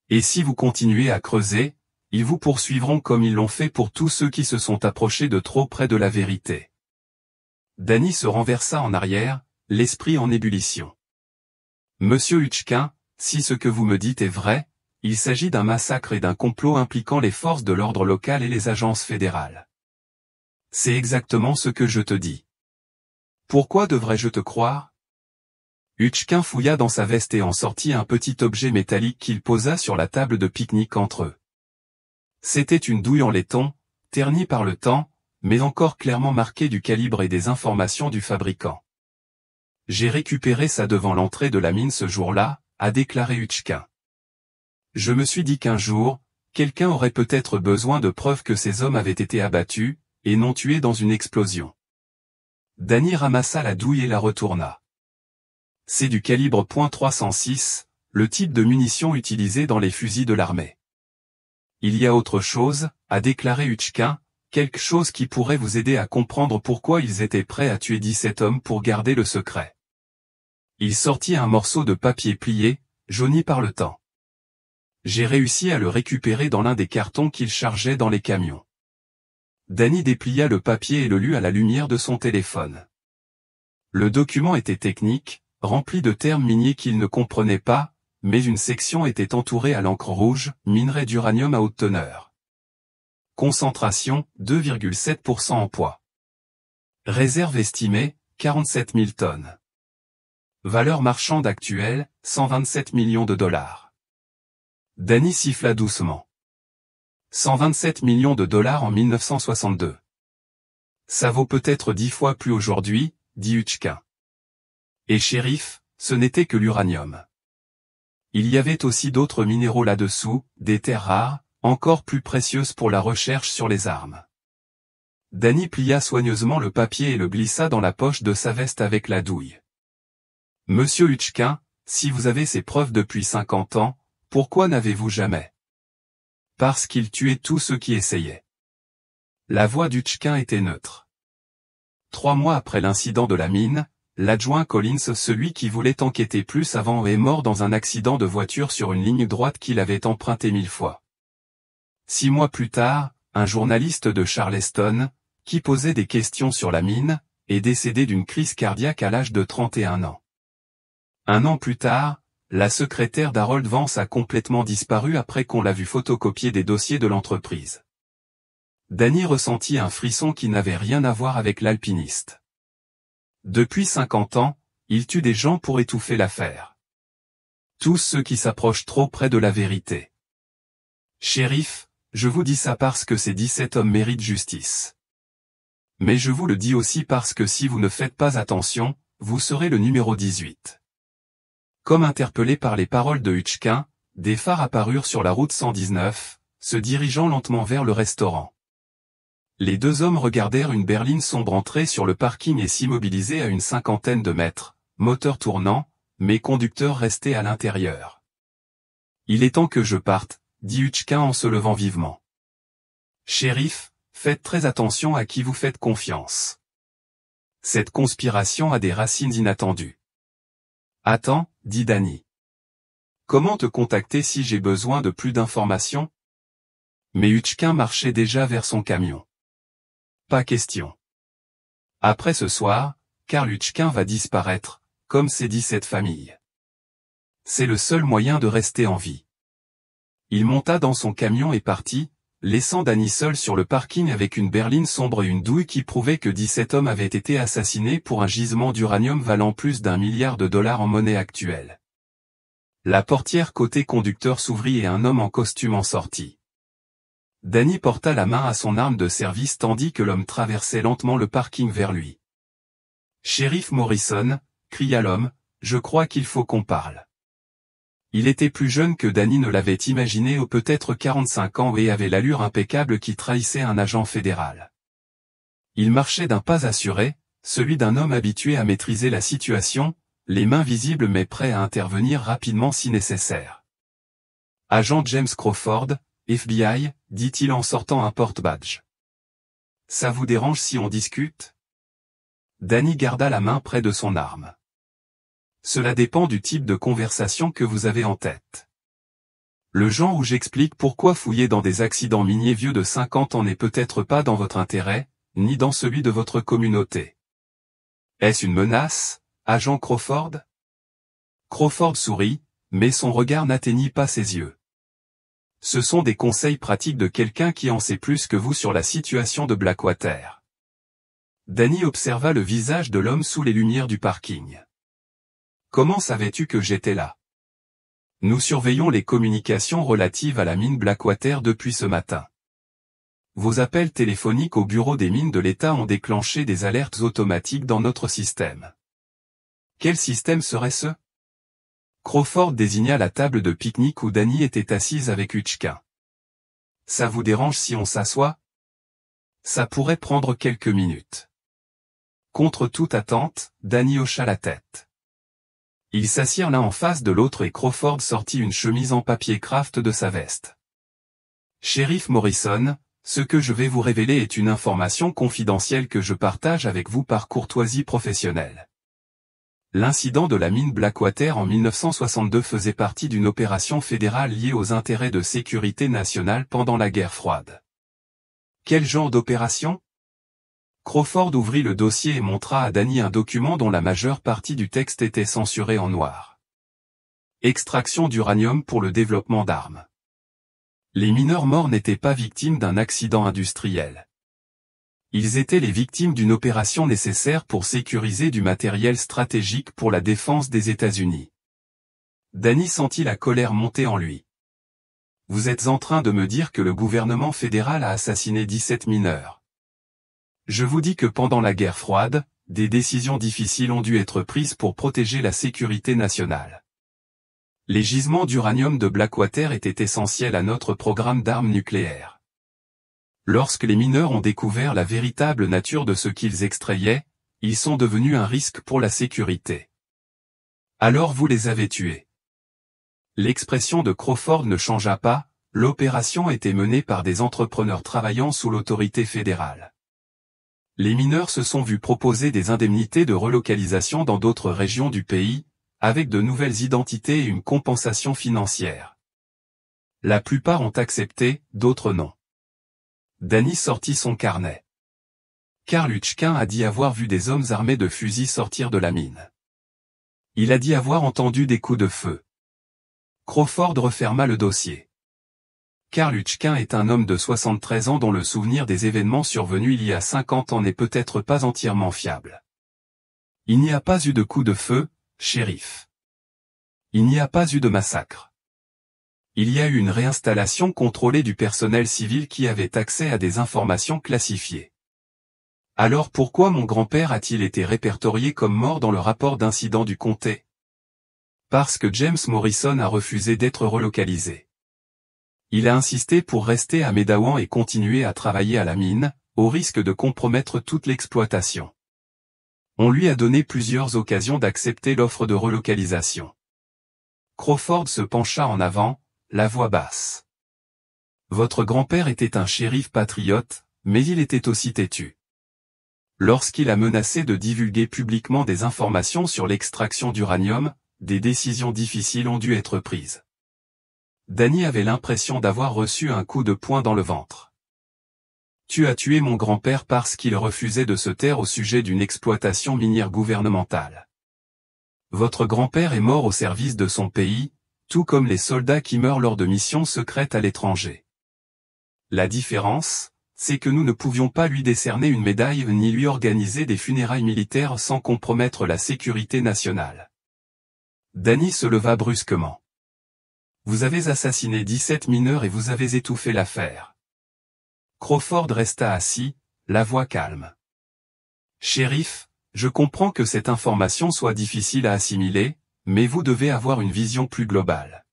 Et si vous continuez à creuser, ils vous poursuivront comme ils l'ont fait pour tous ceux qui se sont approchés de trop près de la vérité. Danny se renversa en arrière, l'esprit en ébullition. Monsieur Hutchkin, si ce que vous me dites est vrai, il s'agit d'un massacre et d'un complot impliquant les forces de l'ordre local et les agences fédérales. C'est exactement ce que je te dis. Pourquoi devrais-je te croire? Hutchkin fouilla dans sa veste et en sortit un petit objet métallique qu'il posa sur la table de pique-nique entre eux. C'était une douille en laiton, ternie par le temps, mais encore clairement marquée du calibre et des informations du fabricant. J'ai récupéré ça devant l'entrée de la mine ce jour-là, a déclaré Hutchkin. Je me suis dit qu'un jour, quelqu'un aurait peut-être besoin de preuves que ces hommes avaient été abattus, et non tués dans une explosion. Danny ramassa la douille et la retourna. C'est du calibre .306, le type de munition utilisé dans les fusils de l'armée. Il y a autre chose, a déclaré Hutchkin, quelque chose qui pourrait vous aider à comprendre pourquoi ils étaient prêts à tuer 17 hommes pour garder le secret. Il sortit un morceau de papier plié, jauni par le temps. J'ai réussi à le récupérer dans l'un des cartons qu'il chargeait dans les camions. Danny déplia le papier et le lut à la lumière de son téléphone. Le document était technique, rempli de termes miniers qu'il ne comprenait pas, mais une section était entourée à l'encre rouge, minerai d'uranium à haute teneur. Concentration, 2,7% en poids. Réserve estimée, 47 000 tonnes. Valeur marchande actuelle, 127 millions de dollars. Danny siffla doucement. 127 millions de dollars en 1962. Ça vaut peut-être 10 fois plus aujourd'hui, dit Hutchkin. Et shérif, ce n'était que l'uranium. Il y avait aussi d'autres minéraux là-dessous, des terres rares, encore plus précieuses pour la recherche sur les armes. Danny plia soigneusement le papier et le glissa dans la poche de sa veste avec la douille. Monsieur Hutchkin, si vous avez ces preuves depuis 50 ans, pourquoi n'avez-vous jamais? Parce qu'il tuait tous ceux qui essayaient. La voix d'Hutchkin était neutre. 3 mois après l'incident de la mine, l'adjoint Collins, celui qui voulait enquêter plus avant, est mort dans un accident de voiture sur une ligne droite qu'il avait empruntée 1000 fois. 6 mois plus tard, un journaliste de Charleston, qui posait des questions sur la mine, est décédé d'une crise cardiaque à l'âge de 31 ans. 1 an plus tard, la secrétaire d'Harold Vance a complètement disparu après qu'on l'a vu photocopier des dossiers de l'entreprise. Danny ressentit un frisson qui n'avait rien à voir avec l'alpiniste. Depuis 50 ans, il tue des gens pour étouffer l'affaire. Tous ceux qui s'approchent trop près de la vérité. Shérif, je vous dis ça parce que ces 17 hommes méritent justice. Mais je vous le dis aussi parce que si vous ne faites pas attention, vous serez le numéro 18. Comme interpellé par les paroles de Hutchkin, des phares apparurent sur la route 119, se dirigeant lentement vers le restaurant. Les 2 hommes regardèrent une berline sombre entrer sur le parking et s'immobiliser à une 50aine de mètres, moteur tournant, mais conducteur resté à l'intérieur. Il est temps que je parte, dit Hutchkin en se levant vivement. Shérif, faites très attention à qui vous faites confiance. Cette conspiration a des racines inattendues. Attends, dit Danny. Comment te contacter si j'ai besoin de plus d'informations? Mais Hutchkin marchait déjà vers son camion. Pas question. Après ce soir, Karl Hutchkin va disparaître, comme ses 17 familles. C'est le seul moyen de rester en vie. Il monta dans son camion et partit, laissant Danny seul sur le parking avec une berline sombre et une douille qui prouvait que 17 hommes avaient été assassinés pour un gisement d'uranium valant plus d'1 milliard de dollars en monnaie actuelle. La portière côté conducteur s'ouvrit et un homme en costume en sortit. Danny porta la main à son arme de service tandis que l'homme traversait lentement le parking vers lui. « Shérif Morrison », cria l'homme, « je crois qu'il faut qu'on parle. » Il était plus jeune que Danny ne l'avait imaginé, ou peut-être 45 ans, et avait l'allure impeccable qui trahissait un agent fédéral. Il marchait d'un pas assuré, celui d'un homme habitué à maîtriser la situation, les mains visibles mais prêt à intervenir rapidement si nécessaire. « Agent James Crawford, FBI, dit-il en sortant un porte-badge. « Ça vous dérange si on discute ?» Danny garda la main près de son arme. Cela dépend du type de conversation que vous avez en tête. Le genre où j'explique pourquoi fouiller dans des accidents miniers vieux de 50 ans n'est peut-être pas dans votre intérêt, ni dans celui de votre communauté. Est-ce une menace, agent Crawford? Crawford sourit, mais son regard n'atteignit pas ses yeux. Ce sont des conseils pratiques de quelqu'un qui en sait plus que vous sur la situation de Blackwater. Danny observa le visage de l'homme sous les lumières du parking. Comment savais-tu que j'étais là? Nous surveillons les communications relatives à la mine Blackwater depuis ce matin. Vos appels téléphoniques au bureau des mines de l'État ont déclenché des alertes automatiques dans notre système. Quel système serait-ce? Crawford désigna la table de pique-nique où Danny était assise avec Hutchkin. Ça vous dérange si on s'assoit? Ça pourrait prendre quelques minutes. Contre toute attente, Danny hocha la tête. Ils s'assirent l'un en face de l'autre et Crawford sortit une chemise en papier craft de sa veste. Shérif Morrison, ce que je vais vous révéler est une information confidentielle que je partage avec vous par courtoisie professionnelle. L'incident de la mine Blackwater en 1962 faisait partie d'une opération fédérale liée aux intérêts de sécurité nationale pendant la guerre froide. Quel genre d'opération? Crawford ouvrit le dossier et montra à Danny un document dont la majeure partie du texte était censurée en noir. Extraction d'uranium pour le développement d'armes. Les mineurs morts n'étaient pas victimes d'un accident industriel. Ils étaient les victimes d'une opération nécessaire pour sécuriser du matériel stratégique pour la défense des États-Unis. Danny sentit la colère monter en lui. Vous êtes en train de me dire que le gouvernement fédéral a assassiné 17 mineurs. Je vous dis que pendant la guerre froide, des décisions difficiles ont dû être prises pour protéger la sécurité nationale. Les gisements d'uranium de Blackwater étaient essentiels à notre programme d'armes nucléaires. Lorsque les mineurs ont découvert la véritable nature de ce qu'ils extrayaient, ils sont devenus un risque pour la sécurité. Alors vous les avez tués. L'expression de Crawford ne changea pas, l'opération était menée par des entrepreneurs travaillant sous l'autorité fédérale. Les mineurs se sont vus proposer des indemnités de relocalisation dans d'autres régions du pays, avec de nouvelles identités et une compensation financière. La plupart ont accepté, d'autres non. Danny sortit son carnet. Karl Hutchkin a dit avoir vu des hommes armés de fusils sortir de la mine. Il a dit avoir entendu des coups de feu. Crawford referma le dossier. Karl Hutchkin est un homme de 73 ans dont le souvenir des événements survenus il y a 50 ans n'est peut-être pas entièrement fiable. Il n'y a pas eu de coup de feu, shérif. Il n'y a pas eu de massacre. Il y a eu une réinstallation contrôlée du personnel civil qui avait accès à des informations classifiées. Alors pourquoi mon grand-père a-t-il été répertorié comme mort dans le rapport d'incident du comté? Parce que James Morrison a refusé d'être relocalisé. Il a insisté pour rester à Medawan et continuer à travailler à la mine, au risque de compromettre toute l'exploitation. On lui a donné plusieurs occasions d'accepter l'offre de relocalisation. Crawford se pencha en avant, la voix basse. Votre grand-père était un shérif patriote, mais il était aussi têtu. Lorsqu'il a menacé de divulguer publiquement des informations sur l'extraction d'uranium, des décisions difficiles ont dû être prises. Danny avait l'impression d'avoir reçu un coup de poing dans le ventre. Tu as tué mon grand-père parce qu'il refusait de se taire au sujet d'une exploitation minière gouvernementale. Votre grand-père est mort au service de son pays, tout comme les soldats qui meurent lors de missions secrètes à l'étranger. La différence, c'est que nous ne pouvions pas lui décerner une médaille ni lui organiser des funérailles militaires sans compromettre la sécurité nationale. Danny se leva brusquement. Vous avez assassiné 17 mineurs et vous avez étouffé l'affaire. Crawford resta assis, la voix calme. Shérif, je comprends que cette information soit difficile à assimiler, mais vous devez avoir une vision plus globale.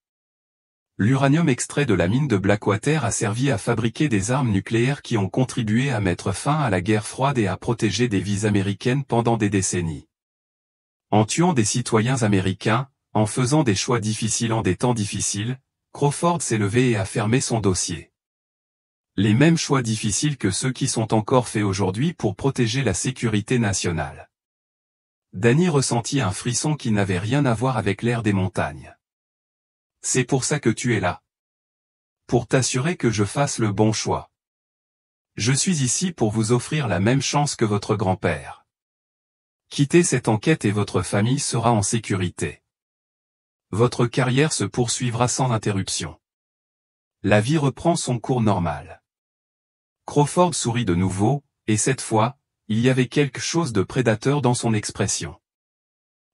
L'uranium extrait de la mine de Blackwater a servi à fabriquer des armes nucléaires qui ont contribué à mettre fin à la guerre froide et à protéger des vies américaines pendant des décennies. En tuant des citoyens américains, en faisant des choix difficiles en des temps difficiles, Crawford s'est levé et a fermé son dossier. Les mêmes choix difficiles que ceux qui sont encore faits aujourd'hui pour protéger la sécurité nationale. Danny ressentit un frisson qui n'avait rien à voir avec l'air des montagnes. C'est pour ça que tu es là. Pour t'assurer que je fasse le bon choix. Je suis ici pour vous offrir la même chance que votre grand-père. Quittez cette enquête et votre famille sera en sécurité. Votre carrière se poursuivra sans interruption. La vie reprend son cours normal. Crawford sourit de nouveau, et cette fois, il y avait quelque chose de prédateur dans son expression.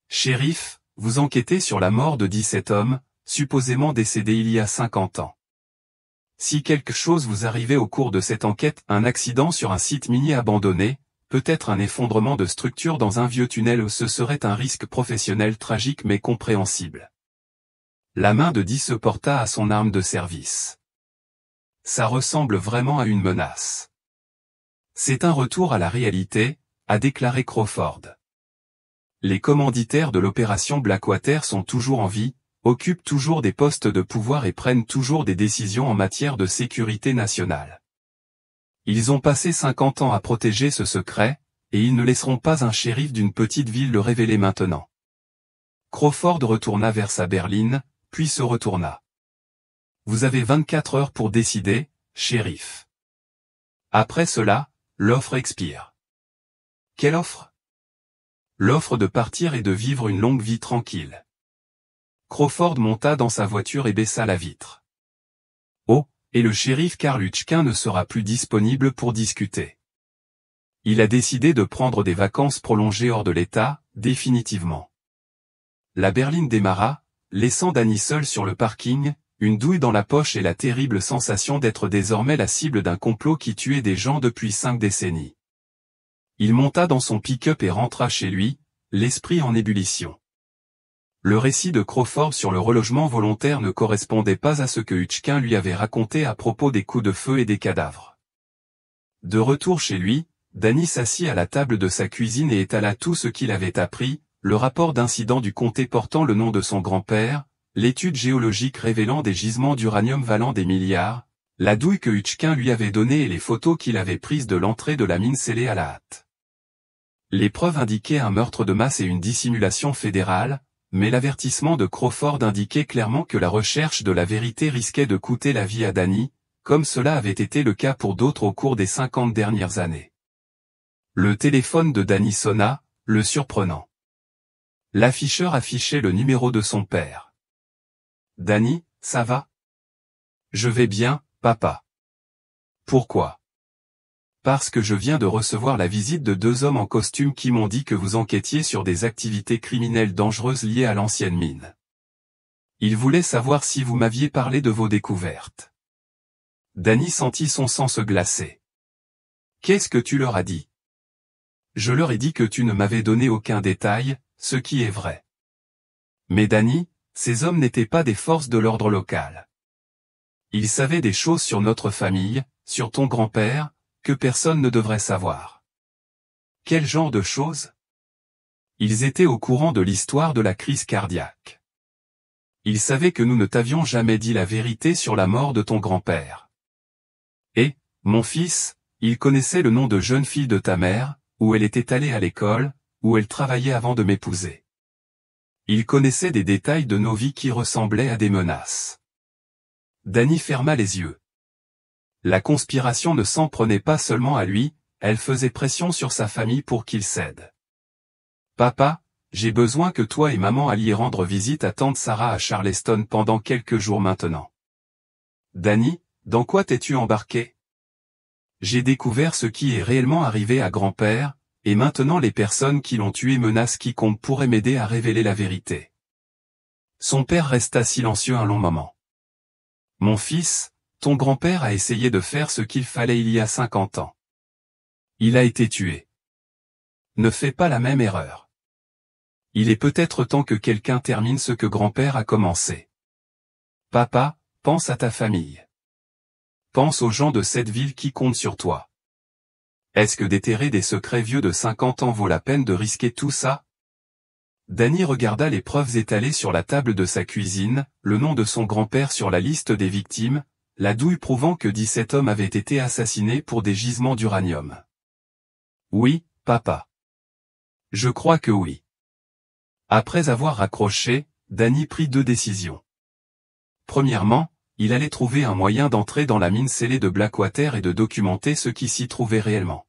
Shérif, vous enquêtez sur la mort de 17 hommes, supposément décédés il y a 50 ans. Si quelque chose vous arrivait au cours de cette enquête, un accident sur un site minier abandonné, peut-être un effondrement de structure dans un vieux tunnel, ce serait un risque professionnel tragique mais compréhensible. La main de Dee se porta à son arme de service. Ça ressemble vraiment à une menace. C'est un retour à la réalité, a déclaré Crawford. Les commanditaires de l'opération Blackwater sont toujours en vie, occupent toujours des postes de pouvoir et prennent toujours des décisions en matière de sécurité nationale. Ils ont passé 50 ans à protéger ce secret, et ils ne laisseront pas un shérif d'une petite ville le révéler maintenant. Crawford retourna vers sa berline, puis se retourna. Vous avez 24 heures pour décider, shérif. Après cela, l'offre expire. Quelle offre? L'offre de partir et de vivre une longue vie tranquille. Crawford monta dans sa voiture et baissa la vitre. Oh, et le shérif Karl Hutchkin ne sera plus disponible pour discuter. Il a décidé de prendre des vacances prolongées hors de l'État, définitivement. La berline démarra, laissant Danny seul sur le parking, une douille dans la poche et la terrible sensation d'être désormais la cible d'un complot qui tuait des gens depuis 5 décennies. Il monta dans son pick-up et rentra chez lui, l'esprit en ébullition. Le récit de Crawford sur le relogement volontaire ne correspondait pas à ce que Hutchkin lui avait raconté à propos des coups de feu et des cadavres. De retour chez lui, Danny s'assit à la table de sa cuisine et étala tout ce qu'il avait appris, le rapport d'incident du comté portant le nom de son grand-père, l'étude géologique révélant des gisements d'uranium valant des milliards, la douille que Hutchkin lui avait donnée et les photos qu'il avait prises de l'entrée de la mine scellée à la hâte. Les preuves indiquaient un meurtre de masse et une dissimulation fédérale, mais l'avertissement de Crawford indiquait clairement que la recherche de la vérité risquait de coûter la vie à Danny, comme cela avait été le cas pour d'autres au cours des 50 dernières années. Le téléphone de Danny sonna, le surprenant. L'afficheur affichait le numéro de son père. « Danny, ça va? »« Je vais bien, papa. »« Pourquoi? »« Parce que je viens de recevoir la visite de 2 hommes en costume qui m'ont dit que vous enquêtiez sur des activités criminelles dangereuses liées à l'ancienne mine. Ils voulaient savoir si vous m'aviez parlé de vos découvertes. » Danny sentit son sang se glacer. « Qu'est-ce que tu leur as dit? » Je leur ai dit que tu ne m'avais donné aucun détail, ce qui est vrai. Mais Danny, ces hommes n'étaient pas des forces de l'ordre local. Ils savaient des choses sur notre famille, sur ton grand-père, que personne ne devrait savoir. Quel genre de choses? Ils étaient au courant de l'histoire de la crise cardiaque. Ils savaient que nous ne t'avions jamais dit la vérité sur la mort de ton grand-père. Et, mon fils, ils connaissaient le nom de jeune fille de ta mère, où elle était allée à l'école, où elle travaillait avant de m'épouser. Ils connaissaient des détails de nos vies qui ressemblaient à des menaces. Danny ferma les yeux. La conspiration ne s'en prenait pas seulement à lui, elle faisait pression sur sa famille pour qu'il cède. Papa, j'ai besoin que toi et maman alliez rendre visite à tante Sarah à Charleston pendant quelques jours maintenant. Danny, dans quoi t'es-tu embarqué? J'ai découvert ce qui est réellement arrivé à grand-père, et maintenant les personnes qui l'ont tué menacent quiconque pourrait m'aider à révéler la vérité. Son père resta silencieux un long moment. Mon fils, ton grand-père a essayé de faire ce qu'il fallait il y a 50 ans. Il a été tué. Ne fais pas la même erreur. Il est peut-être temps que quelqu'un termine ce que grand-père a commencé. Papa, pense à ta famille. Pense aux gens de cette ville qui comptent sur toi. Est-ce que déterrer des secrets vieux de 50 ans vaut la peine de risquer tout ça? Danny regarda les preuves étalées sur la table de sa cuisine, le nom de son grand-père sur la liste des victimes, la douille prouvant que 17 hommes avaient été assassinés pour des gisements d'uranium. Oui, papa. Je crois que oui. Après avoir raccroché, Danny prit 2 décisions. Premièrement, il allait trouver un moyen d'entrer dans la mine scellée de Blackwater et de documenter ce qui s'y trouvait réellement.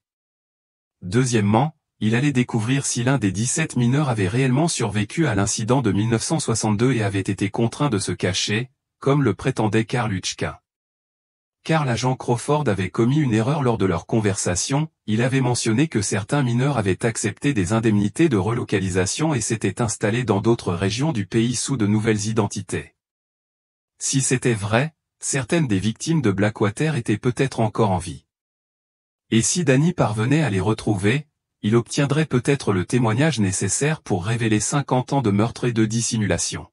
Deuxièmement, il allait découvrir si l'un des 17 mineurs avait réellement survécu à l'incident de 1962 et avait été contraint de se cacher, comme le prétendait Karl Hutchkin. Car l'agent Crawford avait commis une erreur lors de leur conversation, il avait mentionné que certains mineurs avaient accepté des indemnités de relocalisation et s'étaient installés dans d'autres régions du pays sous de nouvelles identités. Si c'était vrai, certaines des victimes de Blackwater étaient peut-être encore en vie. Et si Danny parvenait à les retrouver, il obtiendrait peut-être le témoignage nécessaire pour révéler 50 ans de meurtre et de dissimulation.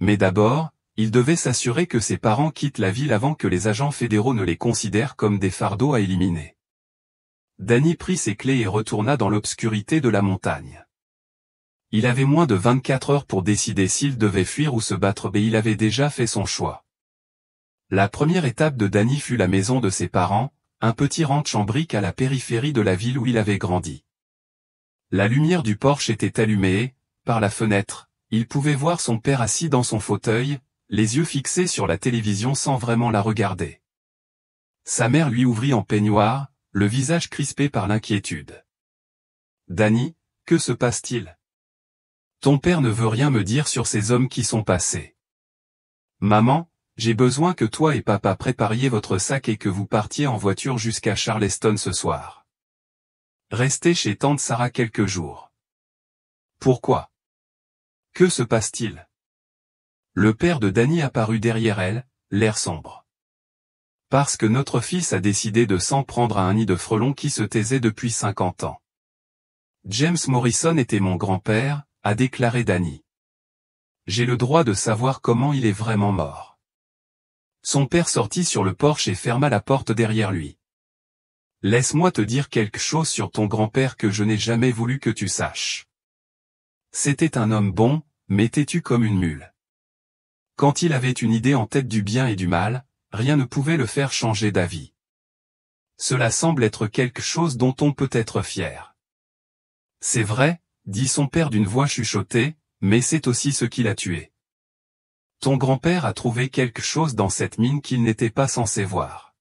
Mais d'abord, il devait s'assurer que ses parents quittent la ville avant que les agents fédéraux ne les considèrent comme des fardeaux à éliminer. Danny prit ses clés et retourna dans l'obscurité de la montagne. Il avait moins de 24 heures pour décider s'il devait fuir ou se battre et il avait déjà fait son choix. La première étape de Danny fut la maison de ses parents, un petit ranch en briques à la périphérie de la ville où il avait grandi. La lumière du porche était allumée et, par la fenêtre, il pouvait voir son père assis dans son fauteuil, les yeux fixés sur la télévision sans vraiment la regarder. Sa mère lui ouvrit en peignoir, le visage crispé par l'inquiétude. Danny, que se passe-t-il? Ton père ne veut rien me dire sur ces hommes qui sont passés. Maman, j'ai besoin que toi et papa prépariez votre sac et que vous partiez en voiture jusqu'à Charleston ce soir. Restez chez tante Sarah quelques jours. Pourquoi? Que se passe-t-il? Le père de Danny apparut derrière elle, l'air sombre. Parce que notre fils a décidé de s'en prendre à un nid de frelons qui se taisait depuis 50 ans. James Morrison était mon grand-père, a déclaré Danny. J'ai le droit de savoir comment il est vraiment mort. Son père sortit sur le porche et ferma la porte derrière lui. Laisse-moi te dire quelque chose sur ton grand-père que je n'ai jamais voulu que tu saches. C'était un homme bon, mais têtu comme une mule. Quand il avait une idée en tête du bien et du mal, rien ne pouvait le faire changer d'avis. Cela semble être quelque chose dont on peut être fier. C'est vrai, dit son père d'une voix chuchotée, mais c'est aussi ce qui l'a tué. Ton grand-père a trouvé quelque chose dans cette mine qu'il n'était pas censé voir.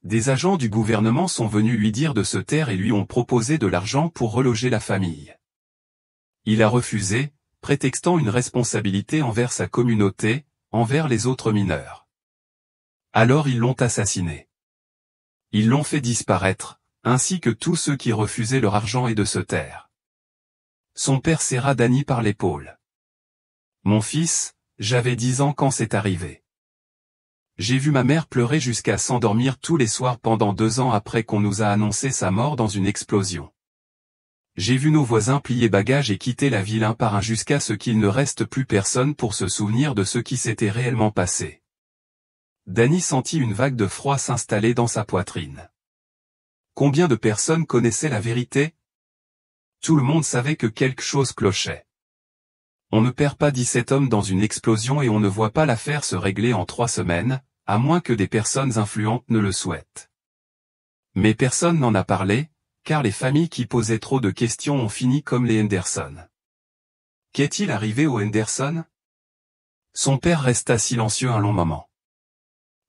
Des agents du gouvernement sont venus lui dire de se taire et lui ont proposé de l'argent pour reloger la famille. Il a refusé, prétextant une responsabilité envers sa communauté, envers les autres mineurs. Alors ils l'ont assassiné. Ils l'ont fait disparaître, ainsi que tous ceux qui refusaient leur argent et de se taire. Son père serra Danny par l'épaule. Mon fils, j'avais 10 ans quand c'est arrivé. J'ai vu ma mère pleurer jusqu'à s'endormir tous les soirs pendant 2 ans après qu'on nous a annoncé sa mort dans une explosion. J'ai vu nos voisins plier bagages et quitter la ville un par un jusqu'à ce qu'il ne reste plus personne pour se souvenir de ce qui s'était réellement passé. Danny sentit une vague de froid s'installer dans sa poitrine. Combien de personnes connaissaient la vérité? Tout le monde savait que quelque chose clochait. On ne perd pas 17 hommes dans une explosion et on ne voit pas l'affaire se régler en 3 semaines, à moins que des personnes influentes ne le souhaitent. Mais personne n'en a parlé, car les familles qui posaient trop de questions ont fini comme les Henderson. Qu'est-il arrivé aux Henderson? Son père resta silencieux un long moment.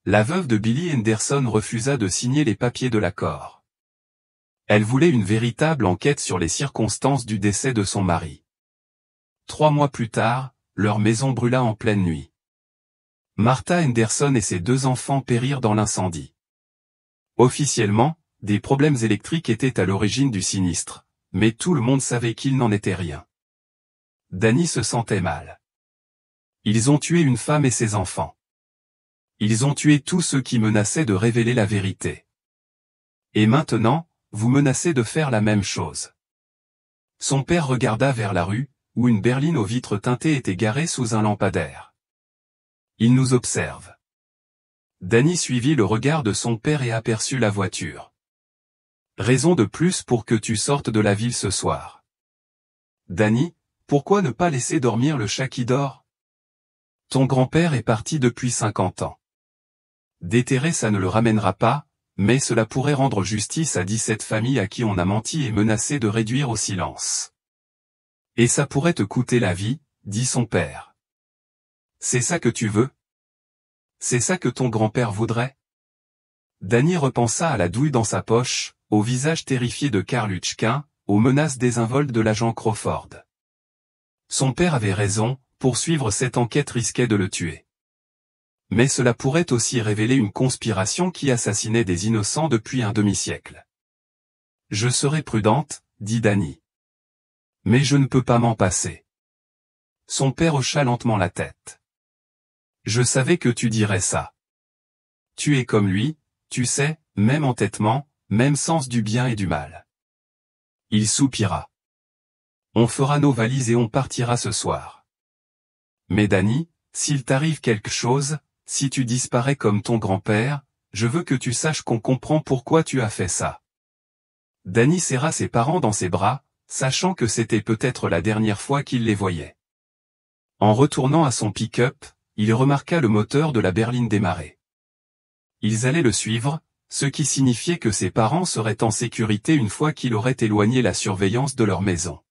La veuve de Billy Henderson refusa de signer les papiers de l'accord. Elle voulait une véritable enquête sur les circonstances du décès de son mari. 3 mois plus tard, leur maison brûla en pleine nuit. Martha Henderson et ses 2 enfants périrent dans l'incendie. Officiellement, des problèmes électriques étaient à l'origine du sinistre, mais tout le monde savait qu'il n'en était rien. Danny se sentait mal. Ils ont tué une femme et ses enfants. Ils ont tué tous ceux qui menaçaient de révéler la vérité. Et maintenant, vous menacez de faire la même chose. Son père regarda vers la rue, où une berline aux vitres teintées était garée sous un lampadaire. Il nous observe. Danny suivit le regard de son père et aperçut la voiture. Raison de plus pour que tu sortes de la ville ce soir. Danny, pourquoi ne pas laisser dormir le chat qui dort? Ton grand-père est parti depuis 50 ans. Déterrer ça ne le ramènera pas, mais cela pourrait rendre justice à 17 familles à qui on a menti et menacé de réduire au silence. Et ça pourrait te coûter la vie, dit son père. C'est ça que tu veux? C'est ça que ton grand-père voudrait? Danny repensa à la douille dans sa poche, au visage terrifié de Karl Hutchkin, aux menaces désinvoltes de l'agent Crawford. Son père avait raison, poursuivre cette enquête risquait de le tuer. Mais cela pourrait aussi révéler une conspiration qui assassinait des innocents depuis un demi-siècle. Je serai prudente, dit Danny. Mais je ne peux pas m'en passer. Son père hocha lentement la tête. Je savais que tu dirais ça. Tu es comme lui, tu sais, même entêtement, même sens du bien et du mal. Il soupira. On fera nos valises et on partira ce soir. Mais Danny, s'il t'arrive quelque chose, si tu disparais comme ton grand-père, je veux que tu saches qu'on comprend pourquoi tu as fait ça. Danny serra ses parents dans ses bras, sachant que c'était peut-être la dernière fois qu'il les voyait. En retournant à son pick-up, il remarqua le moteur de la berline démarrer. Ils allaient le suivre, ce qui signifiait que ses parents seraient en sécurité une fois qu'il aurait éloigné la surveillance de leur maison.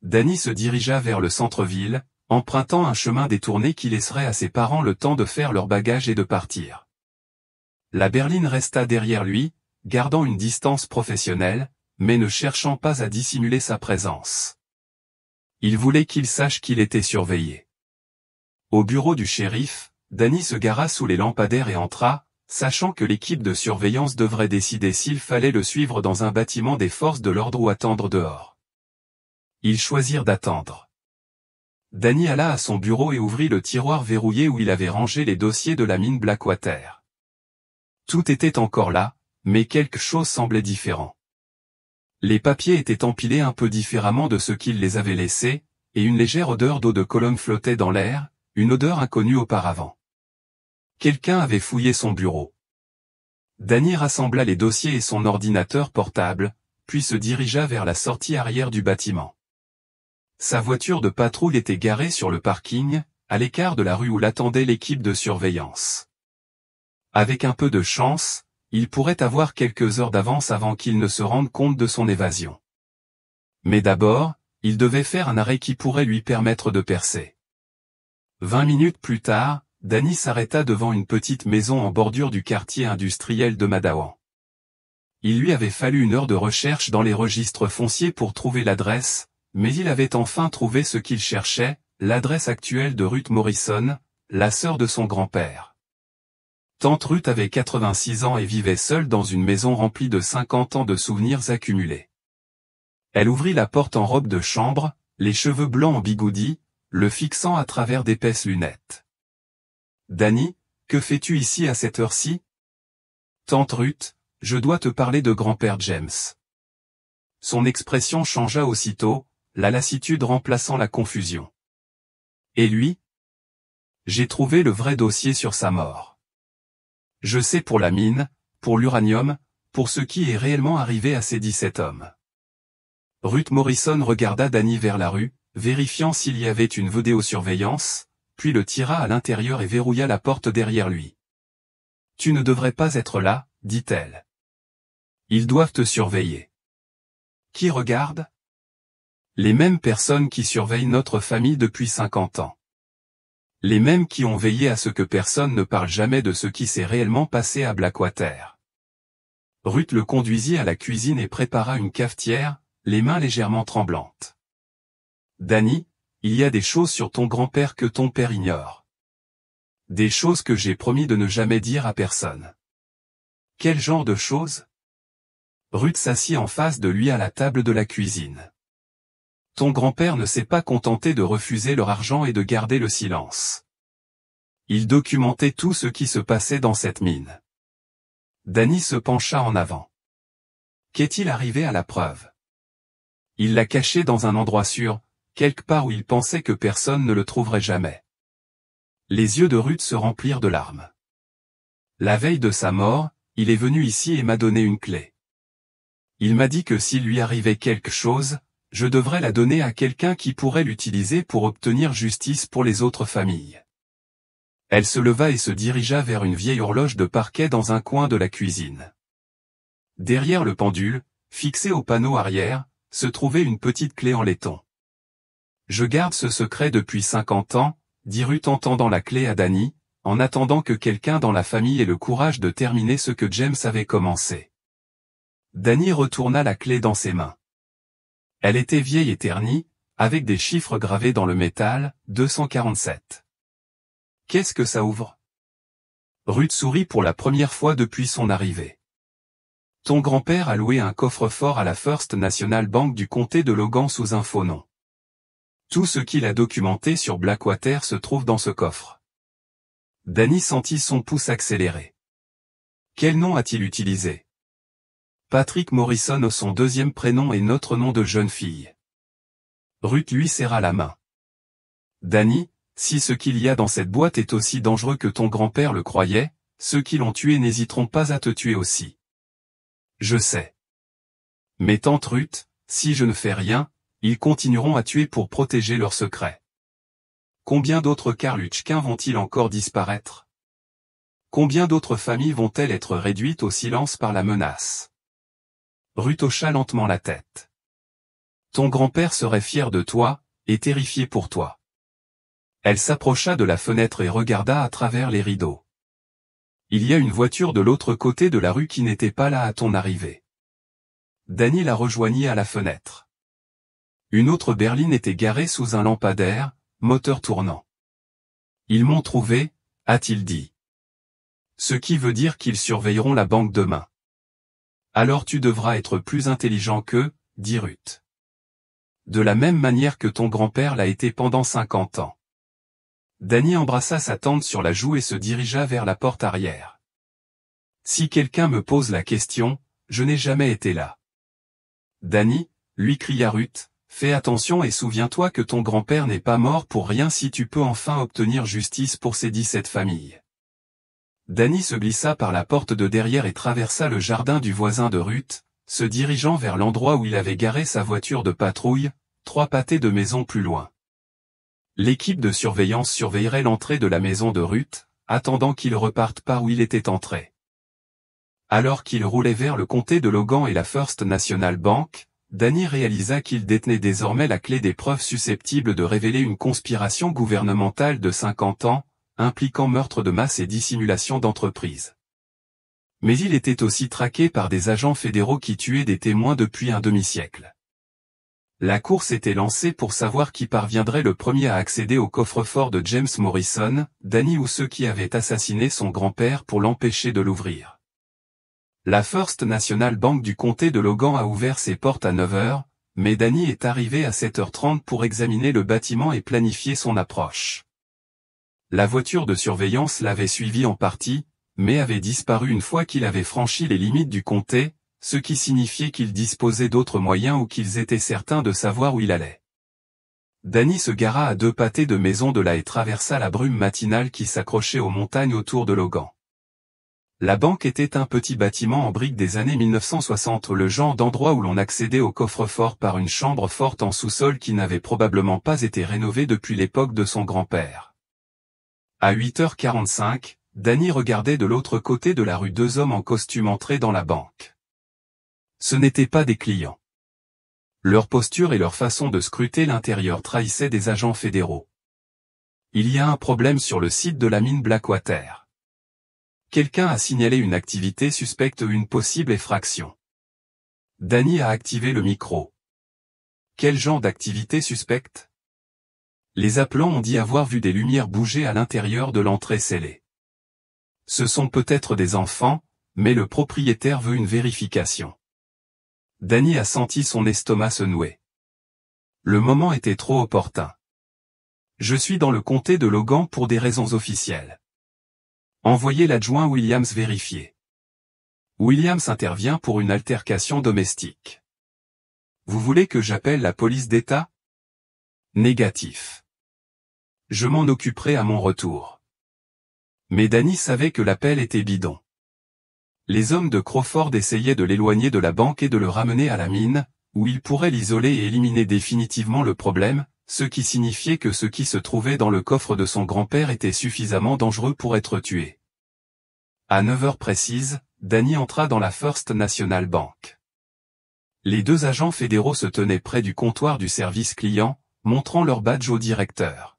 Danny se dirigea vers le centre-ville, empruntant un chemin détourné qui laisserait à ses parents le temps de faire leurs bagages et de partir. La berline resta derrière lui, gardant une distance professionnelle, mais ne cherchant pas à dissimuler sa présence. Il voulait qu'il sache qu'il était surveillé. Au bureau du shérif, Danny se gara sous les lampadaires et entra, sachant que l'équipe de surveillance devrait décider s'il fallait le suivre dans un bâtiment des forces de l'ordre ou attendre dehors. Ils choisirent d'attendre. Danny alla à son bureau et ouvrit le tiroir verrouillé où il avait rangé les dossiers de la mine Blackwater. Tout était encore là, mais quelque chose semblait différent. Les papiers étaient empilés un peu différemment de ce qu'il les avait laissés, et une légère odeur d'eau de Cologne flottait dans l'air, une odeur inconnue auparavant. Quelqu'un avait fouillé son bureau. Danny rassembla les dossiers et son ordinateur portable, puis se dirigea vers la sortie arrière du bâtiment. Sa voiture de patrouille était garée sur le parking, à l'écart de la rue où l'attendait l'équipe de surveillance. Avec un peu de chance, il pourrait avoir quelques heures d'avance avant qu'il ne se rende compte de son évasion. Mais d'abord, il devait faire un arrêt qui pourrait lui permettre de percer. 20 minutes plus tard, Danny s'arrêta devant une petite maison en bordure du quartier industriel de Madawan. Il lui avait fallu 1 heure de recherche dans les registres fonciers pour trouver l'adresse, mais il avait enfin trouvé ce qu'il cherchait, l'adresse actuelle de Ruth Morrison, la sœur de son grand-père. Tante Ruth avait 86 ans et vivait seule dans une maison remplie de 50 ans de souvenirs accumulés. Elle ouvrit la porte en robe de chambre, les cheveux blancs en bigoudi, le fixant à travers d'épaisses lunettes. « Danny, que fais-tu ici à cette heure-ci ? » ?»« Tante Ruth, je dois te parler de grand-père James. » Son expression changea aussitôt, la lassitude remplaçant la confusion. « Et lui ? » ?»« J'ai trouvé le vrai dossier sur sa mort. Je sais pour la mine, pour l'uranium, pour ce qui est réellement arrivé à ces 17 hommes. » Ruth Morrison regarda Danny vers la rue, vérifiant s'il y avait une vidéosurveillance, puis le tira à l'intérieur et verrouilla la porte derrière lui. « Tu ne devrais pas être là, dit-elle. Ils doivent te surveiller. » « Qui regarde ? » ?»« Les mêmes personnes qui surveillent notre famille depuis 50 ans. Les mêmes qui ont veillé à ce que personne ne parle jamais de ce qui s'est réellement passé à Blackwater. » Ruth le conduisit à la cuisine et prépara une cafetière, les mains légèrement tremblantes. « Danny, il y a des choses sur ton grand-père que ton père ignore. Des choses que j'ai promis de ne jamais dire à personne. » « Quel genre de choses ? » Ruth s'assit en face de lui à la table de la cuisine. « Ton grand-père ne s'est pas contenté de refuser leur argent et de garder le silence. Il documentait tout ce qui se passait dans cette mine. » Danny se pencha en avant. « Qu'est-il arrivé à la preuve ? » Il l'a caché dans un endroit sûr, quelque part où il pensait que personne ne le trouverait jamais. Les yeux de Ruth se remplirent de larmes. « La veille de sa mort, il est venu ici et m'a donné une clé. Il m'a dit que s'il lui arrivait quelque chose, je devrais la donner à quelqu'un qui pourrait l'utiliser pour obtenir justice pour les autres familles. » Elle se leva et se dirigea vers une vieille horloge de parquet dans un coin de la cuisine. Derrière le pendule, fixé au panneau arrière, se trouvait une petite clé en laiton. « Je garde ce secret depuis 50 ans, dit Ruth en tendant la clé à Danny, en attendant que quelqu'un dans la famille ait le courage de terminer ce que James avait commencé. » Danny retourna la clé dans ses mains. Elle était vieille et ternie, avec des chiffres gravés dans le métal, 247. « Qu'est-ce que ça ouvre ? » Ruth sourit pour la première fois depuis son arrivée. « Ton grand-père a loué un coffre-fort à la First National Bank du comté de Logan sous un faux nom. Tout ce qu'il a documenté sur Blackwater se trouve dans ce coffre. » Danny sentit son pouce accélérer. Quel nom a-t-il utilisé ? Patrick Morrison, son deuxième prénom et notre nom de jeune fille. Ruth lui serra la main. Danny, si ce qu'il y a dans cette boîte est aussi dangereux que ton grand-père le croyait, ceux qui l'ont tué n'hésiteront pas à te tuer aussi. Je sais. Mais tante Ruth, si je ne fais rien, ils continueront à tuer pour protéger leur secret. Combien d'autres Karlutchkins vont-ils encore disparaître ? Combien d'autres familles vont-elles être réduites au silence par la menace ? Ruth hocha lentement la tête. Ton grand-père serait fier de toi, et terrifié pour toi. Elle s'approcha de la fenêtre et regarda à travers les rideaux. Il y a une voiture de l'autre côté de la rue qui n'était pas là à ton arrivée. Danny la rejoignit à la fenêtre. Une autre berline était garée sous un lampadaire, moteur tournant. Ils m'ont trouvé, a-t-il dit. Ce qui veut dire qu'ils surveilleront la banque demain. Alors tu devras être plus intelligent qu'eux, dit Ruth. De la même manière que ton grand-père l'a été pendant 50 ans. Danny embrassa sa tante sur la joue et se dirigea vers la porte arrière. Si quelqu'un me pose la question, je n'ai jamais été là. Danny, lui cria Ruth, fais attention et souviens-toi que ton grand-père n'est pas mort pour rien si tu peux enfin obtenir justice pour ces 17 familles. Danny se glissa par la porte de derrière et traversa le jardin du voisin de Ruth, se dirigeant vers l'endroit où il avait garé sa voiture de patrouille, 3 pâtés de maison plus loin. L'équipe de surveillance surveillerait l'entrée de la maison de Ruth, attendant qu'il reparte par où il était entré. Alors qu'il roulait vers le comté de Logan et la First National Bank, Danny réalisa qu'il détenait désormais la clé des preuves susceptibles de révéler une conspiration gouvernementale de 50 ans, impliquant meurtre de masse et dissimulation d'entreprise. Mais il était aussi traqué par des agents fédéraux qui tuaient des témoins depuis un demi-siècle. La course était lancée pour savoir qui parviendrait le premier à accéder au coffre-fort de James Morrison, Danny ou ceux qui avaient assassiné son grand-père pour l'empêcher de l'ouvrir. La First National Bank du comté de Logan a ouvert ses portes à 9 h, mais Danny est arrivé à 7h30 pour examiner le bâtiment et planifier son approche. La voiture de surveillance l'avait suivi en partie, mais avait disparu une fois qu'il avait franchi les limites du comté, ce qui signifiait qu'il disposait d'autres moyens ou qu'ils étaient certains de savoir où il allait. Danny se gara à 2 pâtés de maison de là et traversa la brume matinale qui s'accrochait aux montagnes autour de Logan. La banque était un petit bâtiment en briques des années 1960, le genre d'endroit où l'on accédait au coffre-fort par une chambre forte en sous-sol qui n'avait probablement pas été rénovée depuis l'époque de son grand-père. À 8h45, Danny regardait de l'autre côté de la rue 2 hommes en costume entrer dans la banque. Ce n'étaient pas des clients. Leur posture et leur façon de scruter l'intérieur trahissaient des agents fédéraux. Il y a un problème sur le site de la mine Blackwater. Quelqu'un a signalé une activité suspecte ou une possible effraction. Danny a activé le micro. Quel genre d'activité suspecte? Les appelants ont dit avoir vu des lumières bouger à l'intérieur de l'entrée scellée. Ce sont peut-être des enfants, mais le propriétaire veut une vérification. Danny a senti son estomac se nouer. Le moment était trop opportun. Je suis dans le comté de Logan pour des raisons officielles. Envoyez l'adjoint Williams vérifier. Williams intervient pour une altercation domestique. Vous voulez que j'appelle la police d'État? Négatif. Je m'en occuperai à mon retour. Mais Danny savait que l'appel était bidon. Les hommes de Crawford essayaient de l'éloigner de la banque et de le ramener à la mine, où ils pourraient l'isoler et éliminer définitivement le problème, ce qui signifiait que ce qui se trouvait dans le coffre de son grand-père était suffisamment dangereux pour être tué. À 9 h précises, Danny entra dans la First National Bank. Les 2 agents fédéraux se tenaient près du comptoir du service client, montrant leur badge au directeur.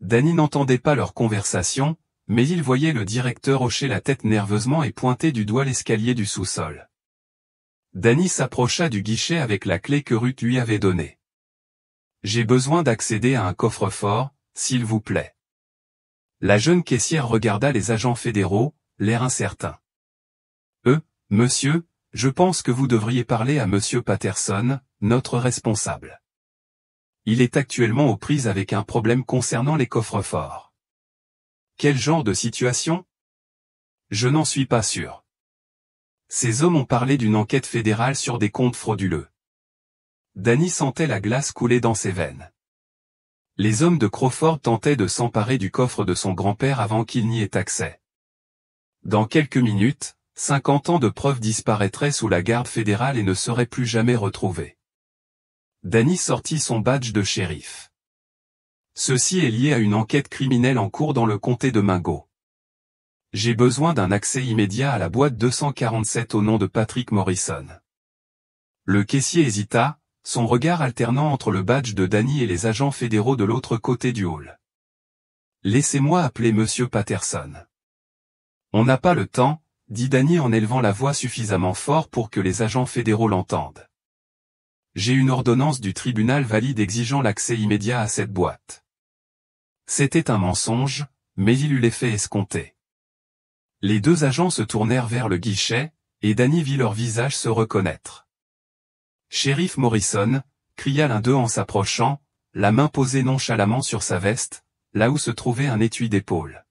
Danny n'entendait pas leur conversation, mais il voyait le directeur hocher la tête nerveusement et pointer du doigt l'escalier du sous-sol. Danny s'approcha du guichet avec la clé que Ruth lui avait donnée. « J'ai besoin d'accéder à un coffre-fort, s'il vous plaît. » La jeune caissière regarda les agents fédéraux, l'air incertain. « Monsieur, je pense que vous devriez parler à monsieur Patterson, notre responsable. Il est actuellement aux prises avec un problème concernant les coffres-forts. » Quel genre de situation? Je n'en suis pas sûr. Ces hommes ont parlé d'une enquête fédérale sur des comptes frauduleux. Danny sentait la glace couler dans ses veines. Les hommes de Crawford tentaient de s'emparer du coffre de son grand-père avant qu'il n'y ait accès. Dans quelques minutes, 50 ans de preuves disparaîtraient sous la garde fédérale et ne seraient plus jamais retrouvés. Danny sortit son badge de shérif. Ceci est lié à une enquête criminelle en cours dans le comté de Mingo. J'ai besoin d'un accès immédiat à la boîte 247 au nom de Patrick Morrison. Le caissier hésita, son regard alternant entre le badge de Danny et les agents fédéraux de l'autre côté du hall. Laissez-moi appeler monsieur Patterson. On n'a pas le temps, dit Danny en élevant la voix suffisamment fort pour que les agents fédéraux l'entendent. J'ai une ordonnance du tribunal valide exigeant l'accès immédiat à cette boîte. C'était un mensonge, mais il eut l'effet escompté. Les deux agents se tournèrent vers le guichet, et Danny vit leur visage se reconnaître. « Shérif Morrison », cria l'un d'eux en s'approchant, la main posée nonchalamment sur sa veste, là où se trouvait un étui d'épaule.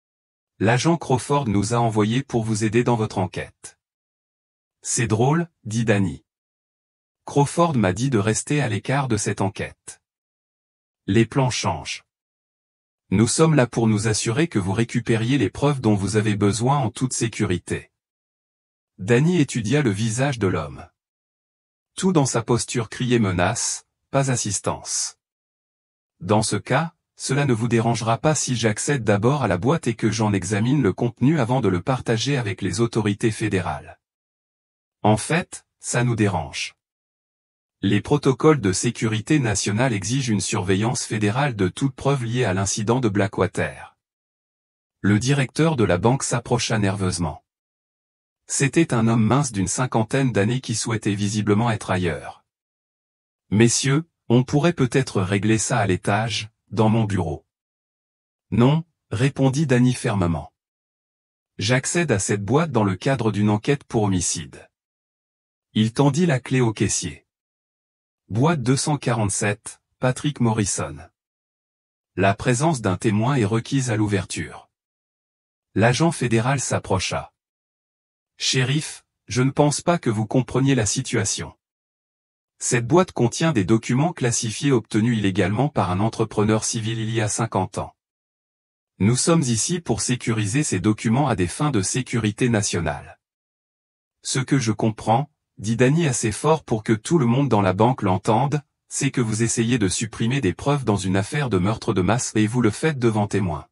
« L'agent Crawford nous a envoyés pour vous aider dans votre enquête. »« C'est drôle, » dit Danny. « Crawford m'a dit de rester à l'écart de cette enquête. Les plans changent. Nous sommes là pour nous assurer que vous récupériez les preuves dont vous avez besoin en toute sécurité. » Danny étudia le visage de l'homme. Tout dans sa posture criait menace, pas assistance. « Dans ce cas, cela ne vous dérangera pas si j'accède d'abord à la boîte et que j'en examine le contenu avant de le partager avec les autorités fédérales. » En fait, ça nous dérange. Les protocoles de sécurité nationale exigent une surveillance fédérale de toute preuve liée à l'incident de Blackwater. Le directeur de la banque s'approcha nerveusement. C'était un homme mince d'une 50aine d'années qui souhaitait visiblement être ailleurs. « Messieurs, on pourrait peut-être régler ça à l'étage, dans mon bureau. »« Non, » répondit Danny fermement. « J'accède à cette boîte dans le cadre d'une enquête pour homicide. » Il tendit la clé au caissier. Boîte 247, Patrick Morrison. La présence d'un témoin est requise à l'ouverture. L'agent fédéral s'approcha. « Shérif, je ne pense pas que vous compreniez la situation. Cette boîte contient des documents classifiés obtenus illégalement par un entrepreneur civil il y a 50 ans. Nous sommes ici pour sécuriser ces documents à des fins de sécurité nationale. » Ce que je comprends, dit Danny assez fort pour que tout le monde dans la banque l'entende, c'est que vous essayez de supprimer des preuves dans une affaire de meurtre de masse et vous le faites devant témoins.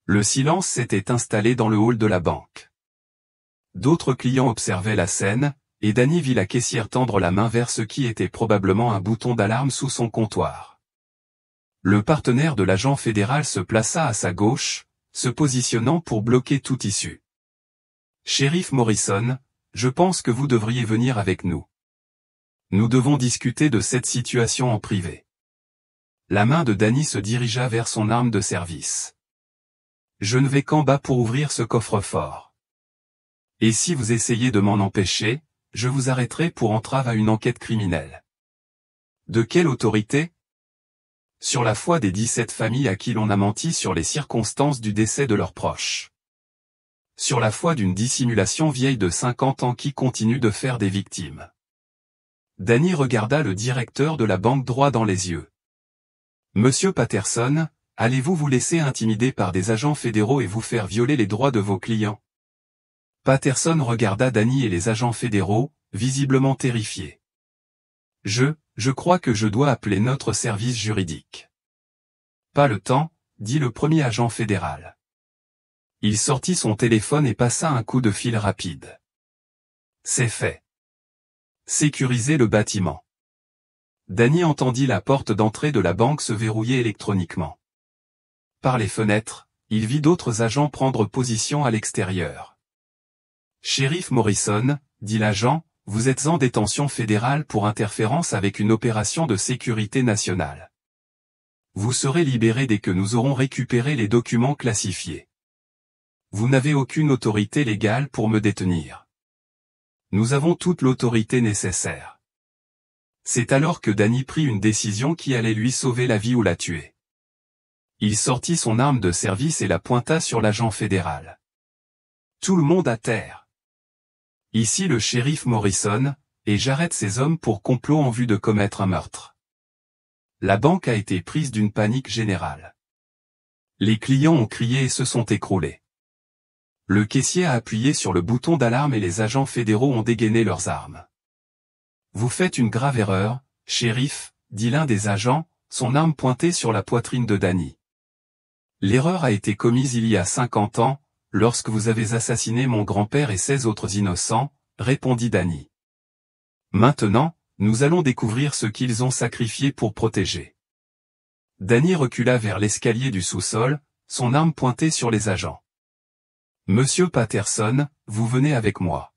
Le silence s'était installé dans le hall de la banque. D'autres clients observaient la scène, et Danny vit la caissière tendre la main vers ce qui était probablement un bouton d'alarme sous son comptoir. Le partenaire de l'agent fédéral se plaça à sa gauche, se positionnant pour bloquer toute issue. « Shérif Morrison, je pense que vous devriez venir avec nous. Nous devons discuter de cette situation en privé. » La main de Danny se dirigea vers son arme de service. « Je ne vais qu'en bas pour ouvrir ce coffre-fort. Et si vous essayez de m'en empêcher, je vous arrêterai pour entrave à une enquête criminelle. » De quelle autorité ? Sur la foi des 17 familles à qui l'on a menti sur les circonstances du décès de leurs proches. Sur la foi d'une dissimulation vieille de 50 ans qui continue de faire des victimes. Danny regarda le directeur de la banque droit dans les yeux. « Monsieur Patterson, allez-vous vous laisser intimider par des agents fédéraux et vous faire violer les droits de vos clients ?» Patterson regarda Danny et les agents fédéraux, visiblement terrifiés. « Je crois que je dois appeler notre service juridique. »« Pas le temps, » dit le premier agent fédéral. Il sortit son téléphone et passa un coup de fil rapide. « C'est fait. Sécurisez le bâtiment. » Danny entendit la porte d'entrée de la banque se verrouiller électroniquement. Par les fenêtres, il vit d'autres agents prendre position à l'extérieur. « Shérif Morrison, » dit l'agent, « vous êtes en détention fédérale pour interférence avec une opération de sécurité nationale. Vous serez libéré dès que nous aurons récupéré les documents classifiés. Vous n'avez aucune autorité légale pour me détenir. Nous avons toute l'autorité nécessaire. » C'est alors que Danny prit une décision qui allait lui sauver la vie ou la tuer. Il sortit son arme de service et la pointa sur l'agent fédéral. Tout le monde à terre. Ici le shérif Morrison, et j'arrête ces hommes pour complot en vue de commettre un meurtre. La banque a été prise d'une panique générale. Les clients ont crié et se sont écroulés. Le caissier a appuyé sur le bouton d'alarme et les agents fédéraux ont dégainé leurs armes. « Vous faites une grave erreur, shérif, » dit l'un des agents, son arme pointée sur la poitrine de Danny. « L'erreur a été commise il y a 50 ans, lorsque vous avez assassiné mon grand-père et 16 autres innocents, » répondit Danny. « Maintenant, nous allons découvrir ce qu'ils ont sacrifié pour protéger. » Danny recula vers l'escalier du sous-sol, son arme pointée sur les agents. Monsieur Patterson, vous venez avec moi.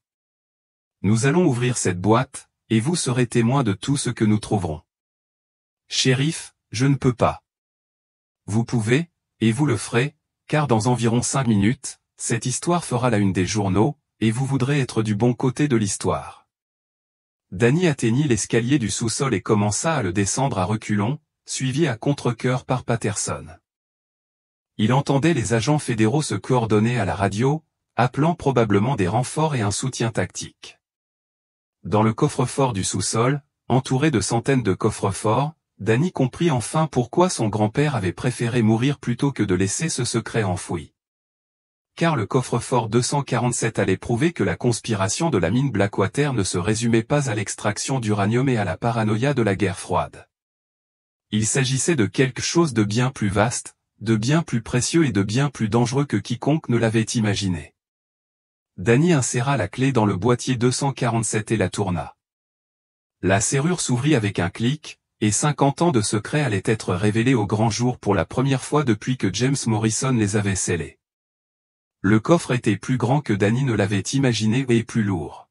Nous allons ouvrir cette boîte, et vous serez témoin de tout ce que nous trouverons. Shérif, je ne peux pas. Vous pouvez, et vous le ferez, car dans environ 5 minutes, cette histoire fera la une des journaux, et vous voudrez être du bon côté de l'histoire. Danny atteignit l'escalier du sous-sol et commença à le descendre à reculons, suivi à contre-cœur par Patterson. Il entendait les agents fédéraux se coordonner à la radio, appelant probablement des renforts et un soutien tactique. Dans le coffre-fort du sous-sol, entouré de centaines de coffres-forts, Danny comprit enfin pourquoi son grand-père avait préféré mourir plutôt que de laisser ce secret enfoui. Car le coffre-fort 247 allait prouver que la conspiration de la mine Blackwater ne se résumait pas à l'extraction d'uranium et à la paranoïa de la guerre froide. Il s'agissait de quelque chose de bien plus vaste, de bien plus précieux et de bien plus dangereux que quiconque ne l'avait imaginé. Danny inséra la clé dans le boîtier 247 et la tourna. La serrure s'ouvrit avec un clic, et 50 ans de secrets allaient être révélés au grand jour pour la première fois depuis que James Morrison les avait scellés. Le coffre était plus grand que Danny ne l'avait imaginé et plus lourd.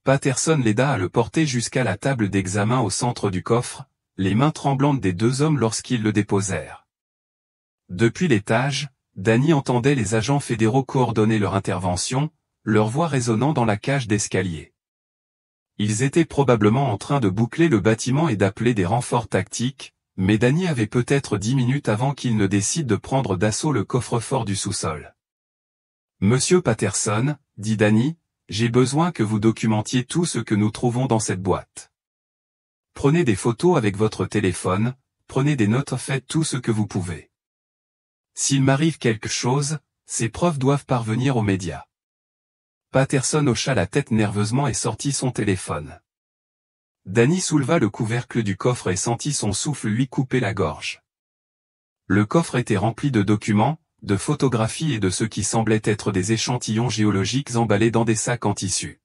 Patterson l'aida à le porter jusqu'à la table d'examen au centre du coffre, les mains tremblantes des deux hommes lorsqu'ils le déposèrent. Depuis l'étage, Danny entendait les agents fédéraux coordonner leur intervention, leur voix résonnant dans la cage d'escalier. Ils étaient probablement en train de boucler le bâtiment et d'appeler des renforts tactiques, mais Danny avait peut-être 10 minutes avant qu'ils ne décident de prendre d'assaut le coffre-fort du sous-sol. « Monsieur Patterson, dit Danny, j'ai besoin que vous documentiez tout ce que nous trouvons dans cette boîte. Prenez des photos avec votre téléphone, prenez des notes, faites tout ce que vous pouvez. S'il m'arrive quelque chose, ces preuves doivent parvenir aux médias. » Patterson hocha la tête nerveusement et sortit son téléphone. Danny souleva le couvercle du coffre et sentit son souffle lui couper la gorge. Le coffre était rempli de documents, de photographies et de ce qui semblait être des échantillons géologiques emballés dans des sacs en tissu.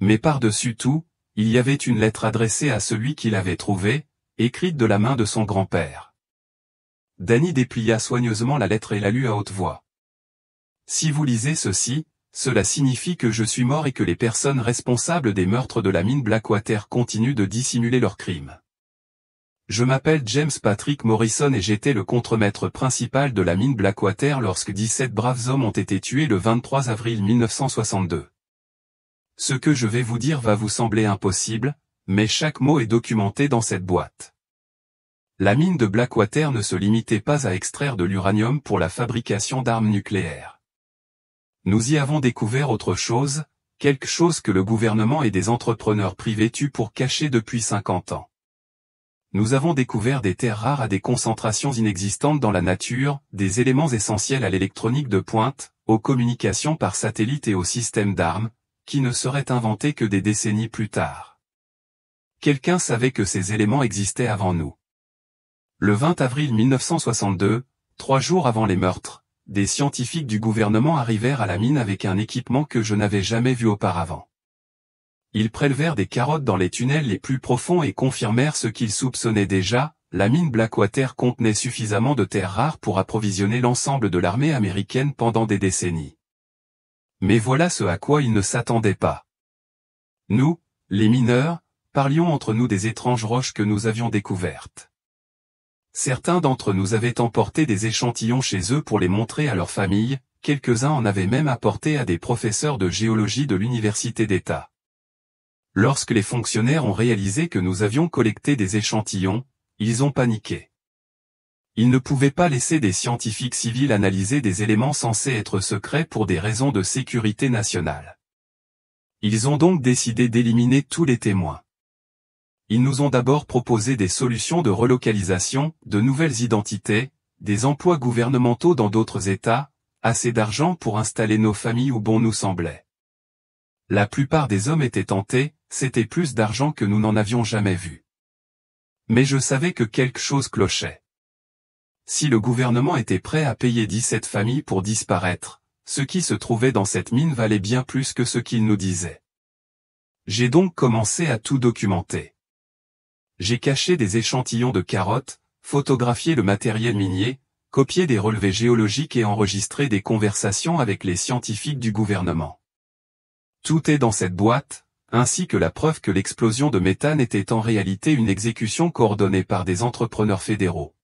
Mais par-dessus tout, il y avait une lettre adressée à celui qui l'avait trouvée, écrite de la main de son grand-père. Danny déplia soigneusement la lettre et la lut à haute voix. « Si vous lisez ceci, cela signifie que je suis mort et que les personnes responsables des meurtres de la mine Blackwater continuent de dissimuler leurs crimes. Je m'appelle James Patrick Morrison et j'étais le contremaître principal de la mine Blackwater lorsque 17 braves hommes ont été tués le 23 avril 1962. Ce que je vais vous dire va vous sembler impossible, mais chaque mot est documenté dans cette boîte. La mine de Blackwater ne se limitait pas à extraire de l'uranium pour la fabrication d'armes nucléaires. Nous y avons découvert autre chose, quelque chose que le gouvernement et des entrepreneurs privés tuent pour cacher depuis 50 ans. Nous avons découvert des terres rares à des concentrations inexistantes dans la nature, des éléments essentiels à l'électronique de pointe, aux communications par satellite et aux systèmes d'armes, qui ne seraient inventés que des décennies plus tard. Quelqu'un savait que ces éléments existaient avant nous. Le 20 avril 1962, 3 jours avant les meurtres, des scientifiques du gouvernement arrivèrent à la mine avec un équipement que je n'avais jamais vu auparavant. Ils prélevèrent des carottes dans les tunnels les plus profonds et confirmèrent ce qu'ils soupçonnaient déjà, la mine Blackwater contenait suffisamment de terres rares pour approvisionner l'ensemble de l'armée américaine pendant des décennies. Mais voilà ce à quoi ils ne s'attendaient pas. Nous, les mineurs, parlions entre nous des étranges roches que nous avions découvertes. Certains d'entre nous avaient emporté des échantillons chez eux pour les montrer à leurs familles, quelques-uns en avaient même apporté à des professeurs de géologie de l'université d'État. Lorsque les fonctionnaires ont réalisé que nous avions collecté des échantillons, ils ont paniqué. Ils ne pouvaient pas laisser des scientifiques civils analyser des éléments censés être secrets pour des raisons de sécurité nationale. Ils ont donc décidé d'éliminer tous les témoins. Ils nous ont d'abord proposé des solutions de relocalisation, de nouvelles identités, des emplois gouvernementaux dans d'autres États, assez d'argent pour installer nos familles où bon nous semblait. La plupart des hommes étaient tentés, c'était plus d'argent que nous n'en avions jamais vu. Mais je savais que quelque chose clochait. Si le gouvernement était prêt à payer 17 familles pour disparaître, ce qui se trouvait dans cette mine valait bien plus que ce qu'il nous disait. J'ai donc commencé à tout documenter. J'ai caché des échantillons de carottes, photographié le matériel minier, copier des relevés géologiques et enregistrer des conversations avec les scientifiques du gouvernement. Tout est dans cette boîte, ainsi que la preuve que l'explosion de méthane était en réalité une exécution coordonnée par des entrepreneurs fédéraux.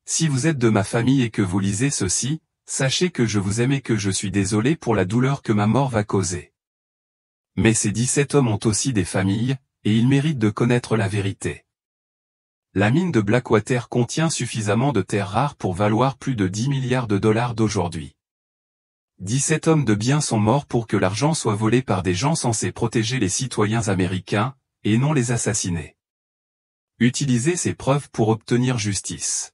Si vous êtes de ma famille et que vous lisez ceci, sachez que je vous aime et que je suis désolé pour la douleur que ma mort va causer. Mais ces 17 hommes ont aussi des familles, et ils méritent de connaître la vérité. La mine de Blackwater contient suffisamment de terres rares pour valoir plus de 10 milliards de dollars d'aujourd'hui. 17 hommes de bien sont morts pour que l'argent soit volé par des gens censés protéger les citoyens américains, et non les assassiner. Utilisez ces preuves pour obtenir justice.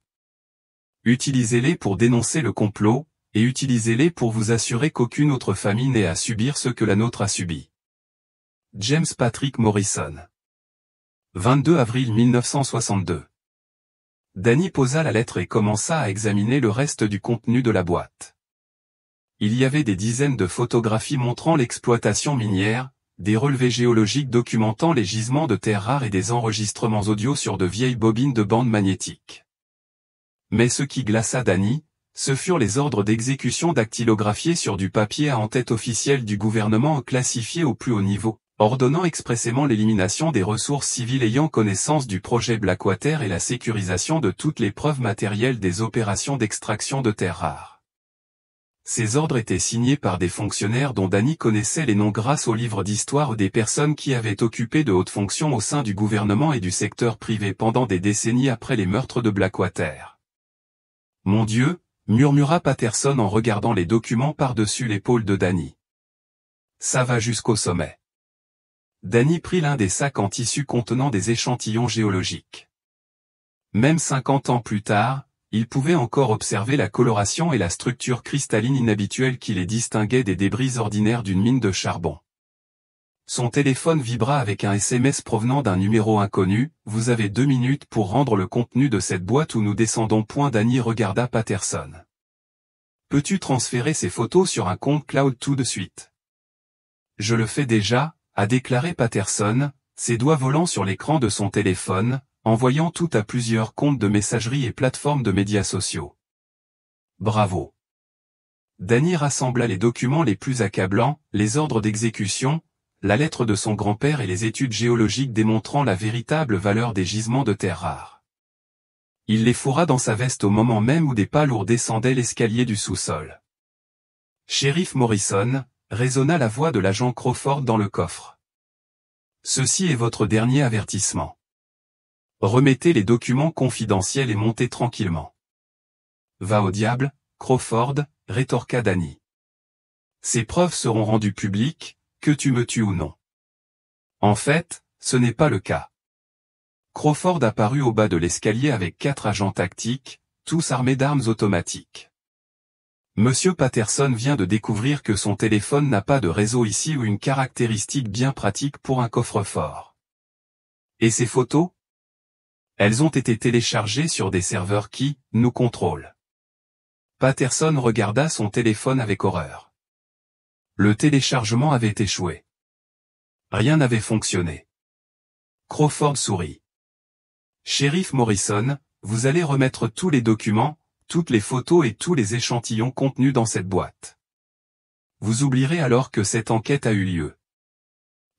Utilisez-les pour dénoncer le complot, et utilisez-les pour vous assurer qu'aucune autre famille n'ait à subir ce que la nôtre a subi. James Patrick Morrison. 22 avril 1962. Danny posa la lettre et commença à examiner le reste du contenu de la boîte. Il y avait des dizaines de photographies montrant l'exploitation minière, des relevés géologiques documentant les gisements de terres rares et des enregistrements audio sur de vieilles bobines de bandes magnétiques. Mais ce qui glaça Danny, ce furent les ordres d'exécution dactylographiés sur du papier à en-tête officielle du gouvernement classifié au plus haut niveau, ordonnant expressément l'élimination des ressources civiles ayant connaissance du projet Blackwater et la sécurisation de toutes les preuves matérielles des opérations d'extraction de terres rares. Ces ordres étaient signés par des fonctionnaires dont Danny connaissait les noms grâce au livre d'histoire des personnes qui avaient occupé de hautes fonctions au sein du gouvernement et du secteur privé pendant des décennies après les meurtres de Blackwater. « Mon Dieu !» murmura Patterson en regardant les documents par-dessus l'épaule de Danny. « Ça va jusqu'au sommet. » Danny prit l'un des sacs en tissu contenant des échantillons géologiques. Même 50 ans plus tard, il pouvait encore observer la coloration et la structure cristalline inhabituelle qui les distinguait des débris ordinaires d'une mine de charbon. Son téléphone vibra avec un SMS provenant d'un numéro inconnu. « Vous avez 2 minutes pour rendre le contenu de cette boîte où nous descendons. » Danny regarda Patterson. « Peux-tu transférer ces photos sur un compte cloud tout de suite ?»« Je le fais déjà », a déclaré Patterson, ses doigts volant sur l'écran de son téléphone, envoyant tout à plusieurs comptes de messagerie et plateformes de médias sociaux. « Bravo !» Danny rassembla les documents les plus accablants, les ordres d'exécution, la lettre de son grand-père et les études géologiques démontrant la véritable valeur des gisements de terres rares. Il les fourra dans sa veste au moment même où des pas lourds descendaient l'escalier du sous-sol. « Shérif Morrison », résonna la voix de l'agent Crawford dans le coffre. « Ceci est votre dernier avertissement. Remettez les documents confidentiels et montez tranquillement. »« Va au diable, Crawford », rétorqua Danny. « Ces preuves seront rendues publiques, que tu me tues ou non. » En fait, ce n'est pas le cas. Crawford apparut au bas de l'escalier avec 4 agents tactiques, tous armés d'armes automatiques. Monsieur Patterson vient de découvrir que son téléphone n'a pas de réseau ici ou une caractéristique bien pratique pour un coffre-fort. Et ces photos ? Elles ont été téléchargées sur des serveurs qui nous contrôlent. Patterson regarda son téléphone avec horreur. Le téléchargement avait échoué. Rien n'avait fonctionné. Crawford sourit. « Shérif Morrison, vous allez remettre tous les documents, toutes les photos et tous les échantillons contenus dans cette boîte. Vous oublierez alors que cette enquête a eu lieu.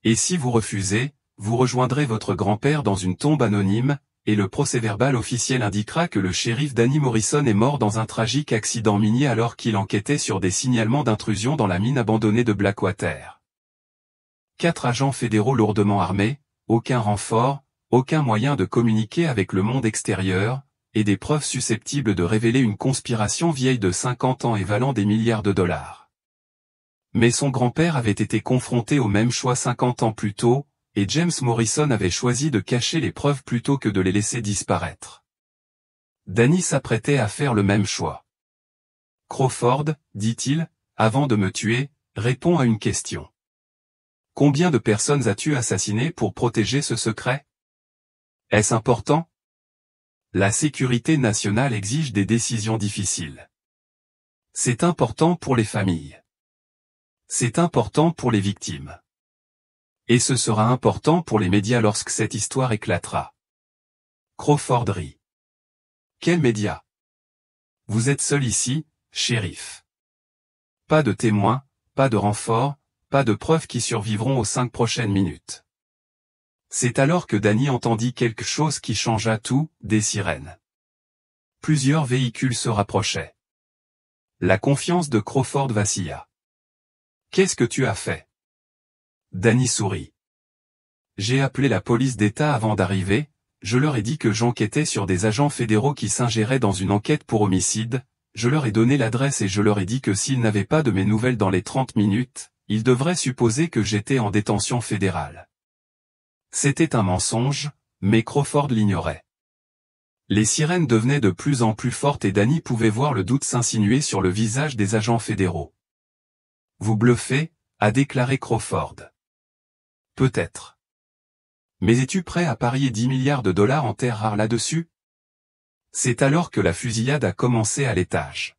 Et si vous refusez, vous rejoindrez votre grand-père dans une tombe anonyme, et le procès-verbal officiel indiquera que le shérif Danny Morrison est mort dans un tragique accident minier alors qu'il enquêtait sur des signalements d'intrusion dans la mine abandonnée de Blackwater. » 4 agents fédéraux lourdement armés, aucun renfort, aucun moyen de communiquer avec le monde extérieur, et des preuves susceptibles de révéler une conspiration vieille de 50 ans et valant des milliards de dollars. Mais son grand-père avait été confronté au même choix 50 ans plus tôt, et James Morrison avait choisi de cacher les preuves plutôt que de les laisser disparaître. Danny s'apprêtait à faire le même choix. « Crawford, dit-il, avant de me tuer, réponds à une question. Combien de personnes as-tu assassinées pour protéger ce secret? Est-ce important? La sécurité nationale exige des décisions difficiles. C'est important pour les familles. C'est important pour les victimes. Et ce sera important pour les médias lorsque cette histoire éclatera. » Crawford rit. « Quels médias? Vous êtes seul ici, shérif. Pas de témoins, pas de renforts, pas de preuves qui survivront aux 5 prochaines minutes. C'est alors que Danny entendit quelque chose qui changea tout, des sirènes. Plusieurs véhicules se rapprochaient. La confiance de Crawford vacilla. « Qu'est-ce que tu as fait ?» Danny sourit. « J'ai appelé la police d'État avant d'arriver, je leur ai dit que j'enquêtais sur des agents fédéraux qui s'ingéraient dans une enquête pour homicide, je leur ai donné l'adresse et je leur ai dit que s'ils n'avaient pas de mes nouvelles dans les 30 minutes, ils devraient supposer que j'étais en détention fédérale. » C'était un mensonge, mais Crawford l'ignorait. Les sirènes devenaient de plus en plus fortes et Danny pouvait voir le doute s'insinuer sur le visage des agents fédéraux. « Vous bluffez » a déclaré Crawford. « Peut-être. Mais es-tu prêt à parier 10 milliards de dollars en terres rares là-dessus » C'est alors que la fusillade a commencé à l'étage.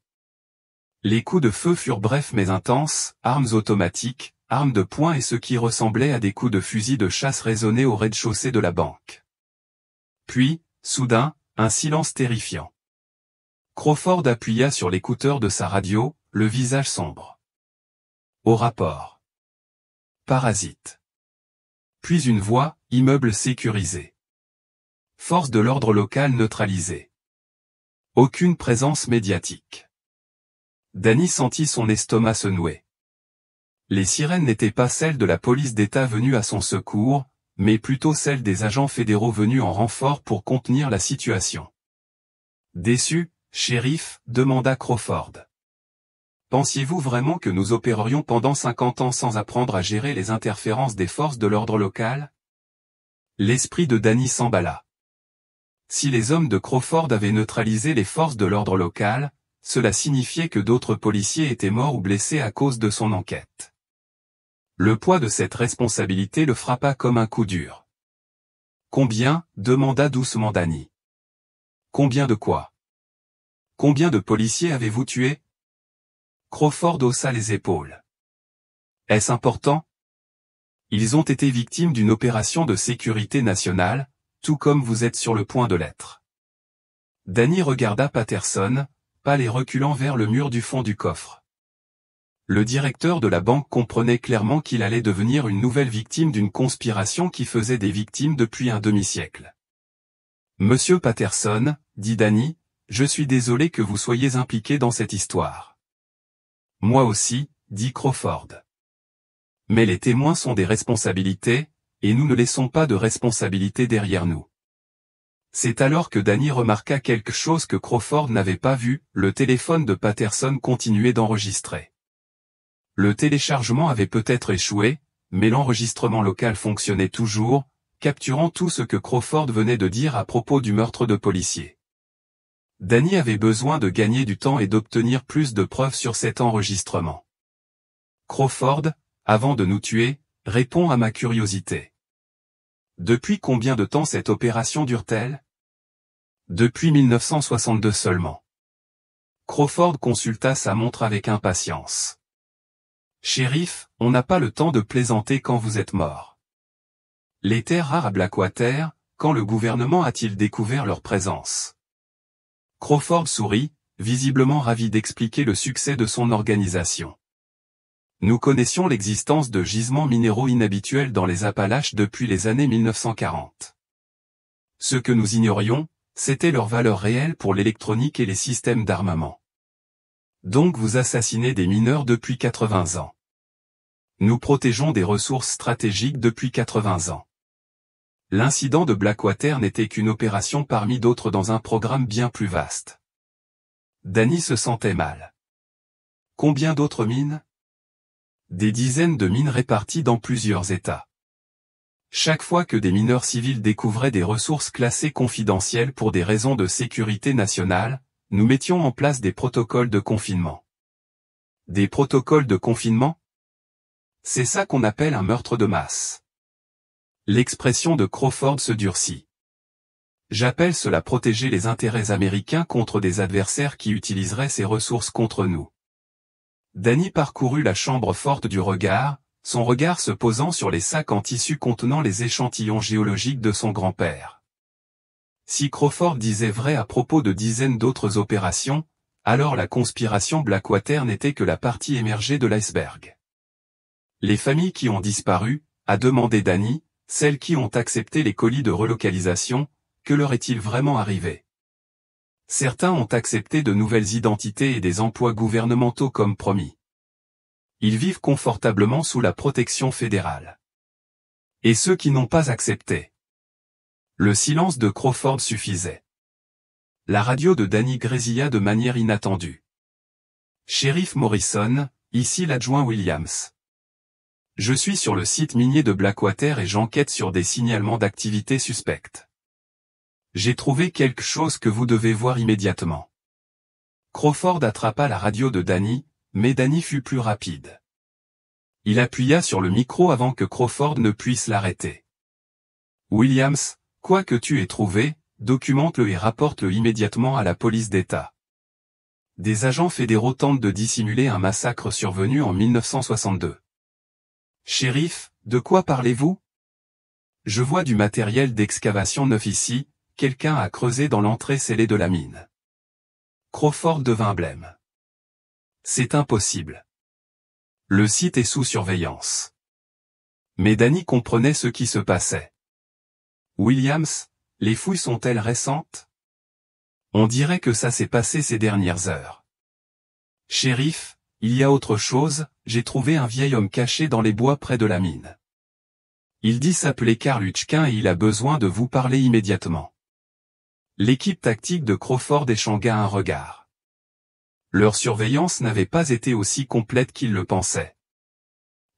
Les coups de feu furent brefs mais intenses, armes automatiques, armes de poing et ce qui ressemblait à des coups de fusil de chasse résonnaient au rez-de-chaussée de la banque. Puis, soudain, un silence terrifiant. Crawford appuya sur l'écouteur de sa radio, le visage sombre. Au rapport. Parasite. Puis une voix, immeuble sécurisé. Force de l'ordre local neutralisée. Aucune présence médiatique. Danny sentit son estomac se nouer. Les sirènes n'étaient pas celles de la police d'État venue à son secours, mais plutôt celles des agents fédéraux venus en renfort pour contenir la situation. Déçu, shérif, demanda Crawford. Pensiez-vous vraiment que nous opérerions pendant 50 ans sans apprendre à gérer les interférences des forces de l'ordre local? L'esprit de Danny s'emballa. Si les hommes de Crawford avaient neutralisé les forces de l'ordre local, cela signifiait que d'autres policiers étaient morts ou blessés à cause de son enquête. Le poids de cette responsabilité le frappa comme un coup dur. « Combien » demanda doucement Danny. « Combien de quoi ? Combien de policiers avez-vous tués » Crawford haussa les épaules. « Est-ce important ? Ils ont été victimes d'une opération de sécurité nationale, tout comme vous êtes sur le point de l'être. » Danny regarda Patterson, pâle et reculant vers le mur du fond du coffre. Le directeur de la banque comprenait clairement qu'il allait devenir une nouvelle victime d'une conspiration qui faisait des victimes depuis un demi-siècle. « Monsieur Patterson, » dit Danny, « je suis désolé que vous soyez impliqué dans cette histoire. »« Moi aussi, » dit Crawford. « Mais les témoins sont des responsabilités, et nous ne laissons pas de responsabilités derrière nous. » C'est alors que Danny remarqua quelque chose que Crawford n'avait pas vu, le téléphone de Patterson continuait d'enregistrer. Le téléchargement avait peut-être échoué, mais l'enregistrement local fonctionnait toujours, capturant tout ce que Crawford venait de dire à propos du meurtre de policiers. Danny avait besoin de gagner du temps et d'obtenir plus de preuves sur cet enregistrement. Crawford, avant de nous tuer, répond à ma curiosité. Depuis combien de temps cette opération dure-t-elle ? Depuis 1962 seulement. Crawford consulta sa montre avec impatience. Shérif, on n'a pas le temps de plaisanter quand vous êtes mort. Les terres rares à Blackwater, quand le gouvernement a-t-il découvert leur présence ? Crawford sourit, visiblement ravi d'expliquer le succès de son organisation. Nous connaissions l'existence de gisements minéraux inhabituels dans les Appalaches depuis les années 1940. Ce que nous ignorions, c'était leur valeur réelle pour l'électronique et les systèmes d'armement. Donc vous assassinez des mineurs depuis 80 ans. Nous protégeons des ressources stratégiques depuis 80 ans. L'incident de Blackwater n'était qu'une opération parmi d'autres dans un programme bien plus vaste. Danny se sentait mal. Combien d'autres mines ? Des dizaines de mines réparties dans plusieurs États. Chaque fois que des mineurs civils découvraient des ressources classées confidentielles pour des raisons de sécurité nationale, nous mettions en place des protocoles de confinement. Des protocoles de confinement ? C'est ça qu'on appelle un meurtre de masse. L'expression de Crawford se durcit. J'appelle cela protéger les intérêts américains contre des adversaires qui utiliseraient ces ressources contre nous. Danny parcourut la chambre forte du regard, son regard se posant sur les sacs en tissu contenant les échantillons géologiques de son grand-père. Si Crawford disait vrai à propos de dizaines d'autres opérations, Alors la conspiration Blackwater n'était que la partie émergée de l'iceberg. Les familles qui ont disparu, a demandé Danny, celles qui ont accepté les colis de relocalisation, que leur est-il vraiment arrivé? Certains ont accepté de nouvelles identités et des emplois gouvernementaux comme promis. Ils vivent confortablement sous la protection fédérale. Et ceux qui n'ont pas accepté? Le silence de Crawford suffisait. La radio de Danny grésilla de manière inattendue. Shérif Morrison, ici l'adjoint Williams. Je suis sur le site minier de Blackwater et j'enquête sur des signalements d'activités suspectes. J'ai trouvé quelque chose que vous devez voir immédiatement. Crawford attrapa la radio de Danny, mais Danny fut plus rapide. Il appuya sur le micro avant que Crawford ne puisse l'arrêter. Williams, quoi que tu aies trouvé, documente-le et rapporte-le immédiatement à la police d'État. Des agents fédéraux tentent de dissimuler un massacre survenu en 1962. Shérif, de quoi parlez-vous? Je vois du matériel d'excavation neuf ici, quelqu'un a creusé dans l'entrée scellée de la mine. Crawford devint blême. C'est impossible. Le site est sous surveillance. Mais Danny comprenait ce qui se passait. Williams, les fouilles sont-elles récentes? On dirait que ça s'est passé ces dernières heures. Shérif, il y a autre chose, j'ai trouvé un vieil homme caché dans les bois près de la mine. Il dit s'appeler Karl Hutchkin et il a besoin de vous parler immédiatement. L'équipe tactique de Crawford échangea un regard. Leur surveillance n'avait pas été aussi complète qu'ils le pensaient.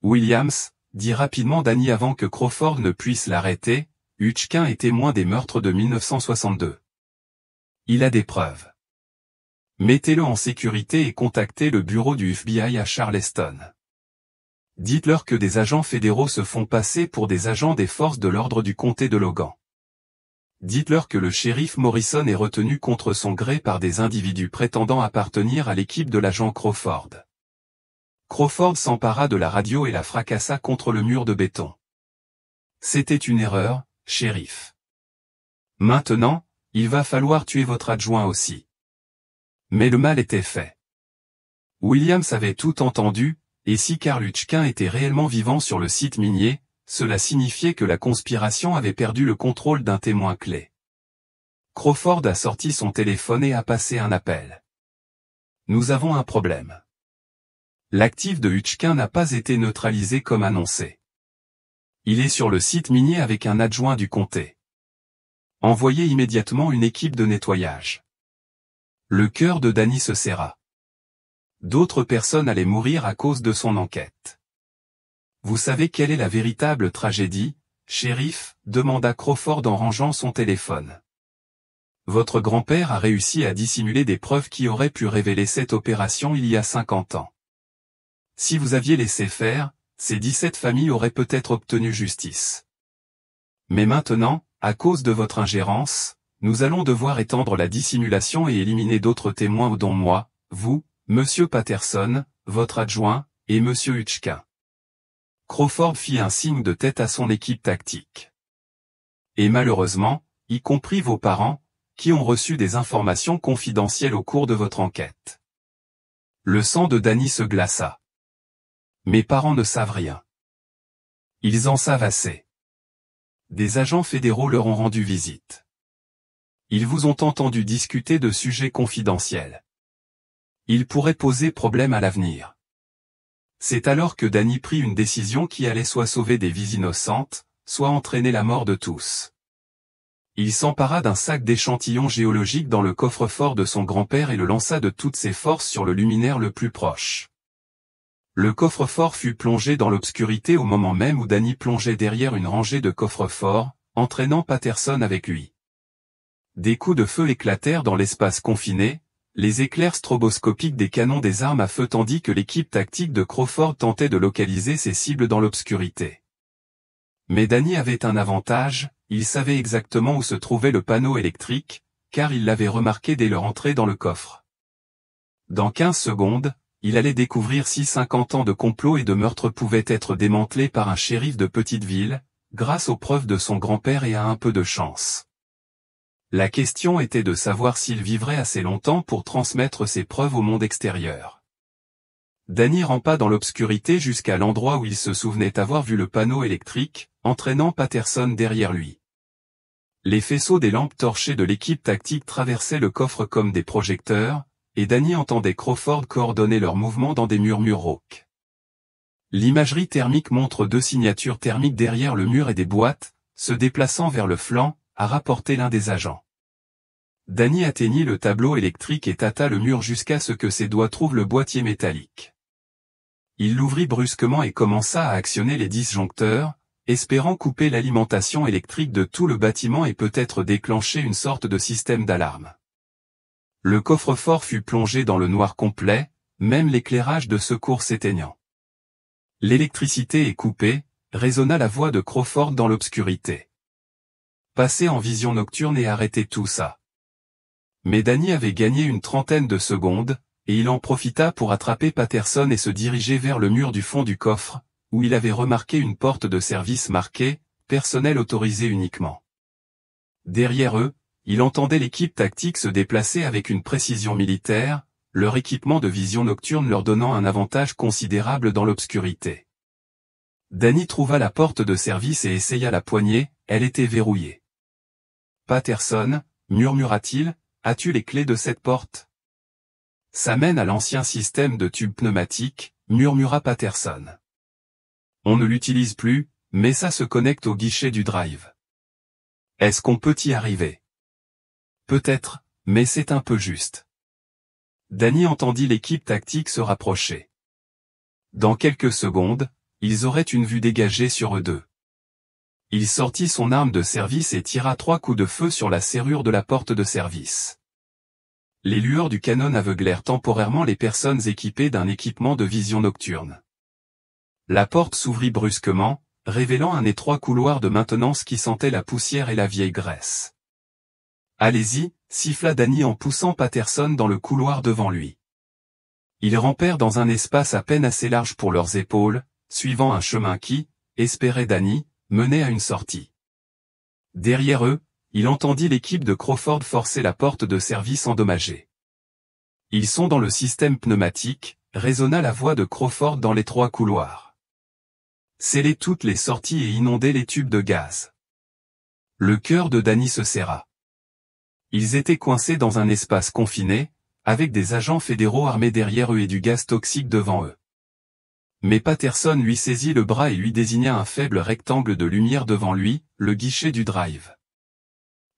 Williams, dit rapidement Danny avant que Crawford ne puisse l'arrêter, Hutchkin est témoin des meurtres de 1962. Il a des preuves. Mettez-le en sécurité et contactez le bureau du FBI à Charleston. Dites-leur que des agents fédéraux se font passer pour des agents des forces de l'ordre du comté de Logan. Dites-leur que le shérif Morrison est retenu contre son gré par des individus prétendant appartenir à l'équipe de l'agent Crawford. Crawford s'empara de la radio et la fracassa contre le mur de béton. C'était une erreur, shérif. Maintenant, il va falloir tuer votre adjoint aussi. Mais le mal était fait. Williams avait tout entendu, et si Karl Hutchkin était réellement vivant sur le site minier, cela signifiait que la conspiration avait perdu le contrôle d'un témoin clé. Crawford a sorti son téléphone et a passé un appel. Nous avons un problème. L'actif de Hutchkin n'a pas été neutralisé comme annoncé. Il est sur le site minier avec un adjoint du comté. Envoyez immédiatement une équipe de nettoyage. Le cœur de Danny se serra. D'autres personnes allaient mourir à cause de son enquête. Vous savez quelle est la véritable tragédie, shérif? Demanda Crawford en rangeant son téléphone. Votre grand-père a réussi à dissimuler des preuves qui auraient pu révéler cette opération il y a 50 ans. Si vous aviez laissé faire, ces 17 familles auraient peut-être obtenu justice. Mais maintenant, à cause de votre ingérence, nous allons devoir étendre la dissimulation et éliminer d'autres témoins dont moi, vous, Monsieur Patterson, votre adjoint, et Monsieur Hutchkin. Crawford fit un signe de tête à son équipe tactique. Et malheureusement, y compris vos parents, qui ont reçu des informations confidentielles au cours de votre enquête. Le sang de Danny se glaça. Mes parents ne savent rien. Ils en savent assez. Des agents fédéraux leur ont rendu visite. Ils vous ont entendu discuter de sujets confidentiels. Ils pourraient poser problème à l'avenir. C'est alors que Danny prit une décision qui allait soit sauver des vies innocentes, soit entraîner la mort de tous. Il s'empara d'un sac d'échantillons géologiques dans le coffre-fort de son grand-père et le lança de toutes ses forces sur le luminaire le plus proche. Le coffre-fort fut plongé dans l'obscurité au moment même où Danny plongeait derrière une rangée de coffres-forts, entraînant Patterson avec lui. Des coups de feu éclatèrent dans l'espace confiné, les éclairs stroboscopiques des canons des armes à feu tandis que l'équipe tactique de Crawford tentait de localiser ses cibles dans l'obscurité. Mais Danny avait un avantage, il savait exactement où se trouvait le panneau électrique, car il l'avait remarqué dès leur entrée dans le coffre. Dans 15 secondes, il allait découvrir si 50 ans de complot et de meurtre pouvaient être démantelés par un shérif de petite ville, grâce aux preuves de son grand-père et à un peu de chance. La question était de savoir s'il vivrait assez longtemps pour transmettre ses preuves au monde extérieur. Danny rampa dans l'obscurité jusqu'à l'endroit où il se souvenait avoir vu le panneau électrique, entraînant Patterson derrière lui. Les faisceaux des lampes torchées de l'équipe tactique traversaient le coffre comme des projecteurs, et Danny entendait Crawford coordonner leurs mouvements dans des murmures rauques. L'imagerie thermique montre 2 signatures thermiques derrière le mur et des boîtes, se déplaçant vers le flanc, a rapporté l'un des agents. Danny atteignit le tableau électrique et tâta le mur jusqu'à ce que ses doigts trouvent le boîtier métallique. Il l'ouvrit brusquement et commença à actionner les disjoncteurs, espérant couper l'alimentation électrique de tout le bâtiment et peut-être déclencher une sorte de système d'alarme. Le coffre-fort fut plongé dans le noir complet, même l'éclairage de secours s'éteignant. L'électricité est coupée, résonna la voix de Crawford dans l'obscurité. Passez en vision nocturne et arrêtez tout ça. Mais Danny avait gagné une trentaine de secondes, et il en profita pour attraper Patterson et se diriger vers le mur du fond du coffre, où il avait remarqué une porte de service marquée « Personnel autorisé uniquement ». Derrière eux, il entendait l'équipe tactique se déplacer avec une précision militaire, leur équipement de vision nocturne leur donnant un avantage considérable dans l'obscurité. Danny trouva la porte de service et essaya la poignée, elle était verrouillée. « Patterson, murmura-t-il, as-tu les clés de cette porte ? » « Ça mène à l'ancien système de tube pneumatique, murmura Patterson. On ne l'utilise plus, mais ça se connecte au guichet du drive. Est-ce qu'on peut y arriver? Peut-être, mais c'est un peu juste. Danny entendit l'équipe tactique se rapprocher. Dans quelques secondes, ils auraient une vue dégagée sur eux deux. Il sortit son arme de service et tira 3 coups de feu sur la serrure de la porte de service. Les lueurs du canon aveuglèrent temporairement les personnes équipées d'un équipement de vision nocturne. La porte s'ouvrit brusquement, révélant un étroit couloir de maintenance qui sentait la poussière et la vieille graisse. « Allez-y » siffla Danny en poussant Patterson dans le couloir devant lui. Ils rampèrent dans un espace à peine assez large pour leurs épaules, suivant un chemin qui, espérait Danny, menait à une sortie. Derrière eux, il entendit l'équipe de Crawford forcer la porte de service endommagée. « Ils sont dans le système pneumatique », résonna la voix de Crawford dans l'étroit couloir. « Scellez toutes les sorties et inondez les tubes de gaz. » Le cœur de Danny se serra. Ils étaient coincés dans un espace confiné, avec des agents fédéraux armés derrière eux et du gaz toxique devant eux. Mais Patterson lui saisit le bras et lui désigna un faible rectangle de lumière devant lui, le guichet du drive.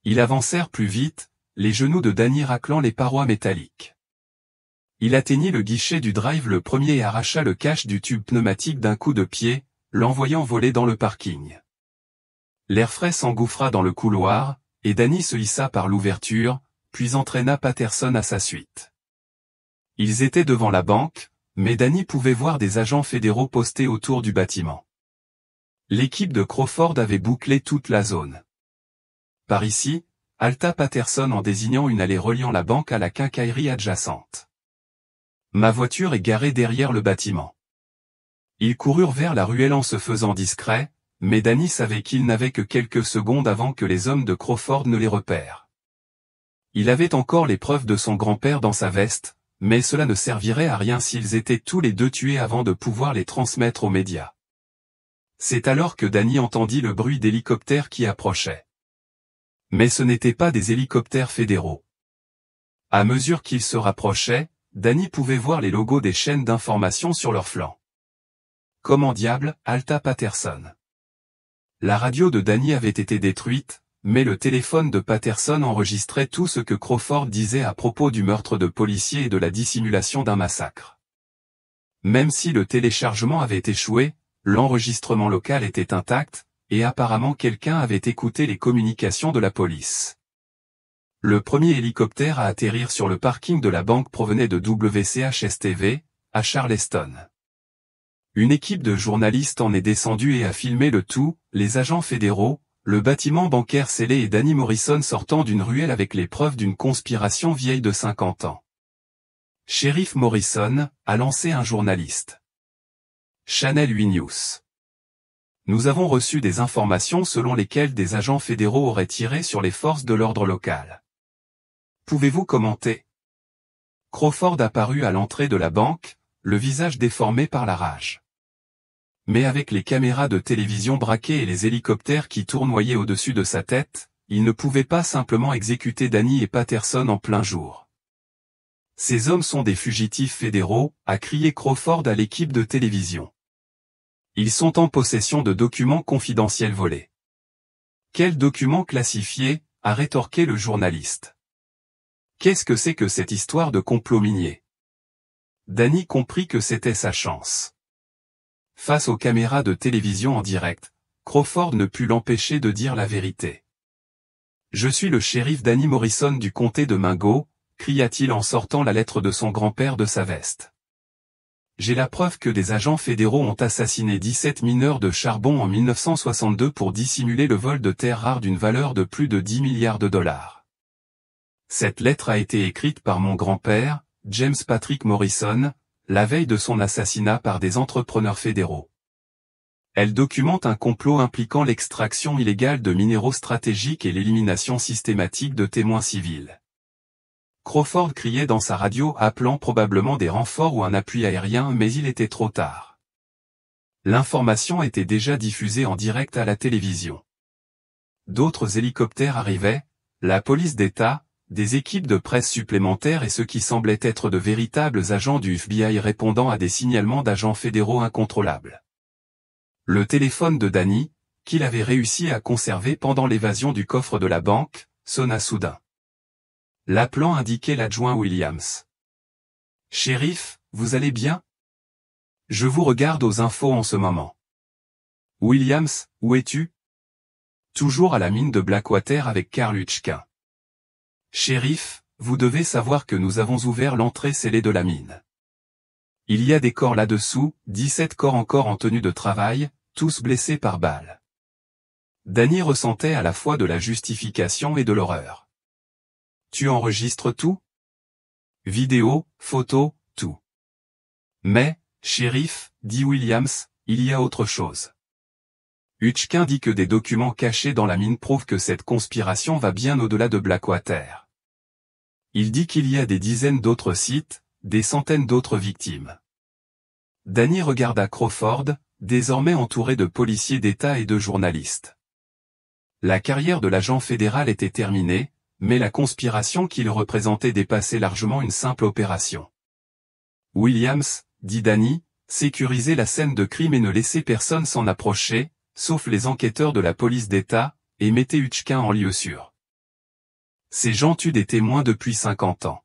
Ils avancèrent plus vite, les genoux de Danny raclant les parois métalliques. Il atteignit le guichet du drive le premier et arracha le cache du tube pneumatique d'un coup de pied, l'envoyant voler dans le parking. L'air frais s'engouffra dans le couloir, et Danny se hissa par l'ouverture, puis entraîna Patterson à sa suite. Ils étaient devant la banque, mais Danny pouvait voir des agents fédéraux postés autour du bâtiment. L'équipe de Crawford avait bouclé toute la zone. Par ici, halta Patterson en désignant une allée reliant la banque à la quincaillerie adjacente. Ma voiture est garée derrière le bâtiment. Ils coururent vers la ruelle en se faisant discret, mais Danny savait qu'ils n'avaient que quelques secondes avant que les hommes de Crawford ne les repèrent. Il avait encore les preuves de son grand-père dans sa veste, mais cela ne servirait à rien s'ils étaient tous les deux tués avant de pouvoir les transmettre aux médias. C'est alors que Danny entendit le bruit d'hélicoptères qui approchaient. Mais ce n'étaient pas des hélicoptères fédéraux. À mesure qu'ils se rapprochaient, Danny pouvait voir les logos des chaînes d'information sur leurs flancs. Comment diable, halta Patterson. La radio de Danny avait été détruite, mais le téléphone de Patterson enregistrait tout ce que Crawford disait à propos du meurtre de policiers et de la dissimulation d'un massacre. Même si le téléchargement avait échoué, l'enregistrement local était intact, et apparemment quelqu'un avait écouté les communications de la police. Le premier hélicoptère à atterrir sur le parking de la banque provenait de WCHS-TV, à Charleston. Une équipe de journalistes en est descendue et a filmé le tout, les agents fédéraux, le bâtiment bancaire scellé et Danny Morrison sortant d'une ruelle avec les preuves d'une conspiration vieille de 50 ans. Sheriff Morrison, a lancé un journaliste. Channel 8 News. Nous avons reçu des informations selon lesquelles des agents fédéraux auraient tiré sur les forces de l'ordre local. Pouvez-vous commenter? Crawford apparut à l'entrée de la banque, le visage déformé par la rage. Mais avec les caméras de télévision braquées et les hélicoptères qui tournoyaient au-dessus de sa tête, il ne pouvait pas simplement exécuter Danny et Patterson en plein jour. Ces hommes sont des fugitifs fédéraux, a crié Crawford à l'équipe de télévision. Ils sont en possession de documents confidentiels volés. Quels documents classifiés, a rétorqué le journaliste. Qu'est-ce que c'est que cette histoire de complot minier? Danny comprit que c'était sa chance. Face aux caméras de télévision en direct, Crawford ne put l'empêcher de dire la vérité. Je suis le shérif Danny Morrison du comté de Mingo, cria-t-il en sortant la lettre de son grand-père de sa veste. J'ai la preuve que des agents fédéraux ont assassiné 17 mineurs de charbon en 1962 pour dissimuler le vol de terres rares d'une valeur de plus de 10 milliards de dollars. Cette lettre a été écrite par mon grand-père, James Patrick Morrison, la veille de son assassinat par des entrepreneurs fédéraux. Elle documente un complot impliquant l'extraction illégale de minéraux stratégiques et l'élimination systématique de témoins civils. Crawford criait dans sa radio appelant probablement des renforts ou un appui aérien, mais il était trop tard. L'information était déjà diffusée en direct à la télévision. D'autres hélicoptères arrivaient, la police d'État, des équipes de presse supplémentaires et ceux qui semblaient être de véritables agents du FBI répondant à des signalements d'agents fédéraux incontrôlables. Le téléphone de Danny, qu'il avait réussi à conserver pendant l'évasion du coffre de la banque, sonna soudain. L'appelant indiquait l'adjoint Williams. « Shérif, vous allez bien? Je vous regarde aux infos en ce moment. »« Williams, où es-tu? » Toujours à la mine de Blackwater avec Carl Hutchkin. « Shérif, vous devez savoir que nous avons ouvert l'entrée scellée de la mine. Il y a des corps là-dessous, 17 corps encore en tenue de travail, tous blessés par balles. » Danny ressentait à la fois de la justification et de l'horreur. « Tu enregistres tout? Vidéo, photos, tout. »« Mais, shérif, dit Williams, il y a autre chose. » Hutchkin dit que des documents cachés dans la mine prouvent que cette conspiration va bien au-delà de Blackwater. Il dit qu'il y a des dizaines d'autres sites, des centaines d'autres victimes. Danny regarda Crawford, désormais entouré de policiers d'État et de journalistes. La carrière de l'agent fédéral était terminée, mais la conspiration qu'il représentait dépassait largement une simple opération. Williams, dit Danny, sécurisez la scène de crime et ne laissez personne s'en approcher, sauf les enquêteurs de la police d'État, et mettez Hutchkin en lieu sûr. Ces gens tuent des témoins depuis 50 ans.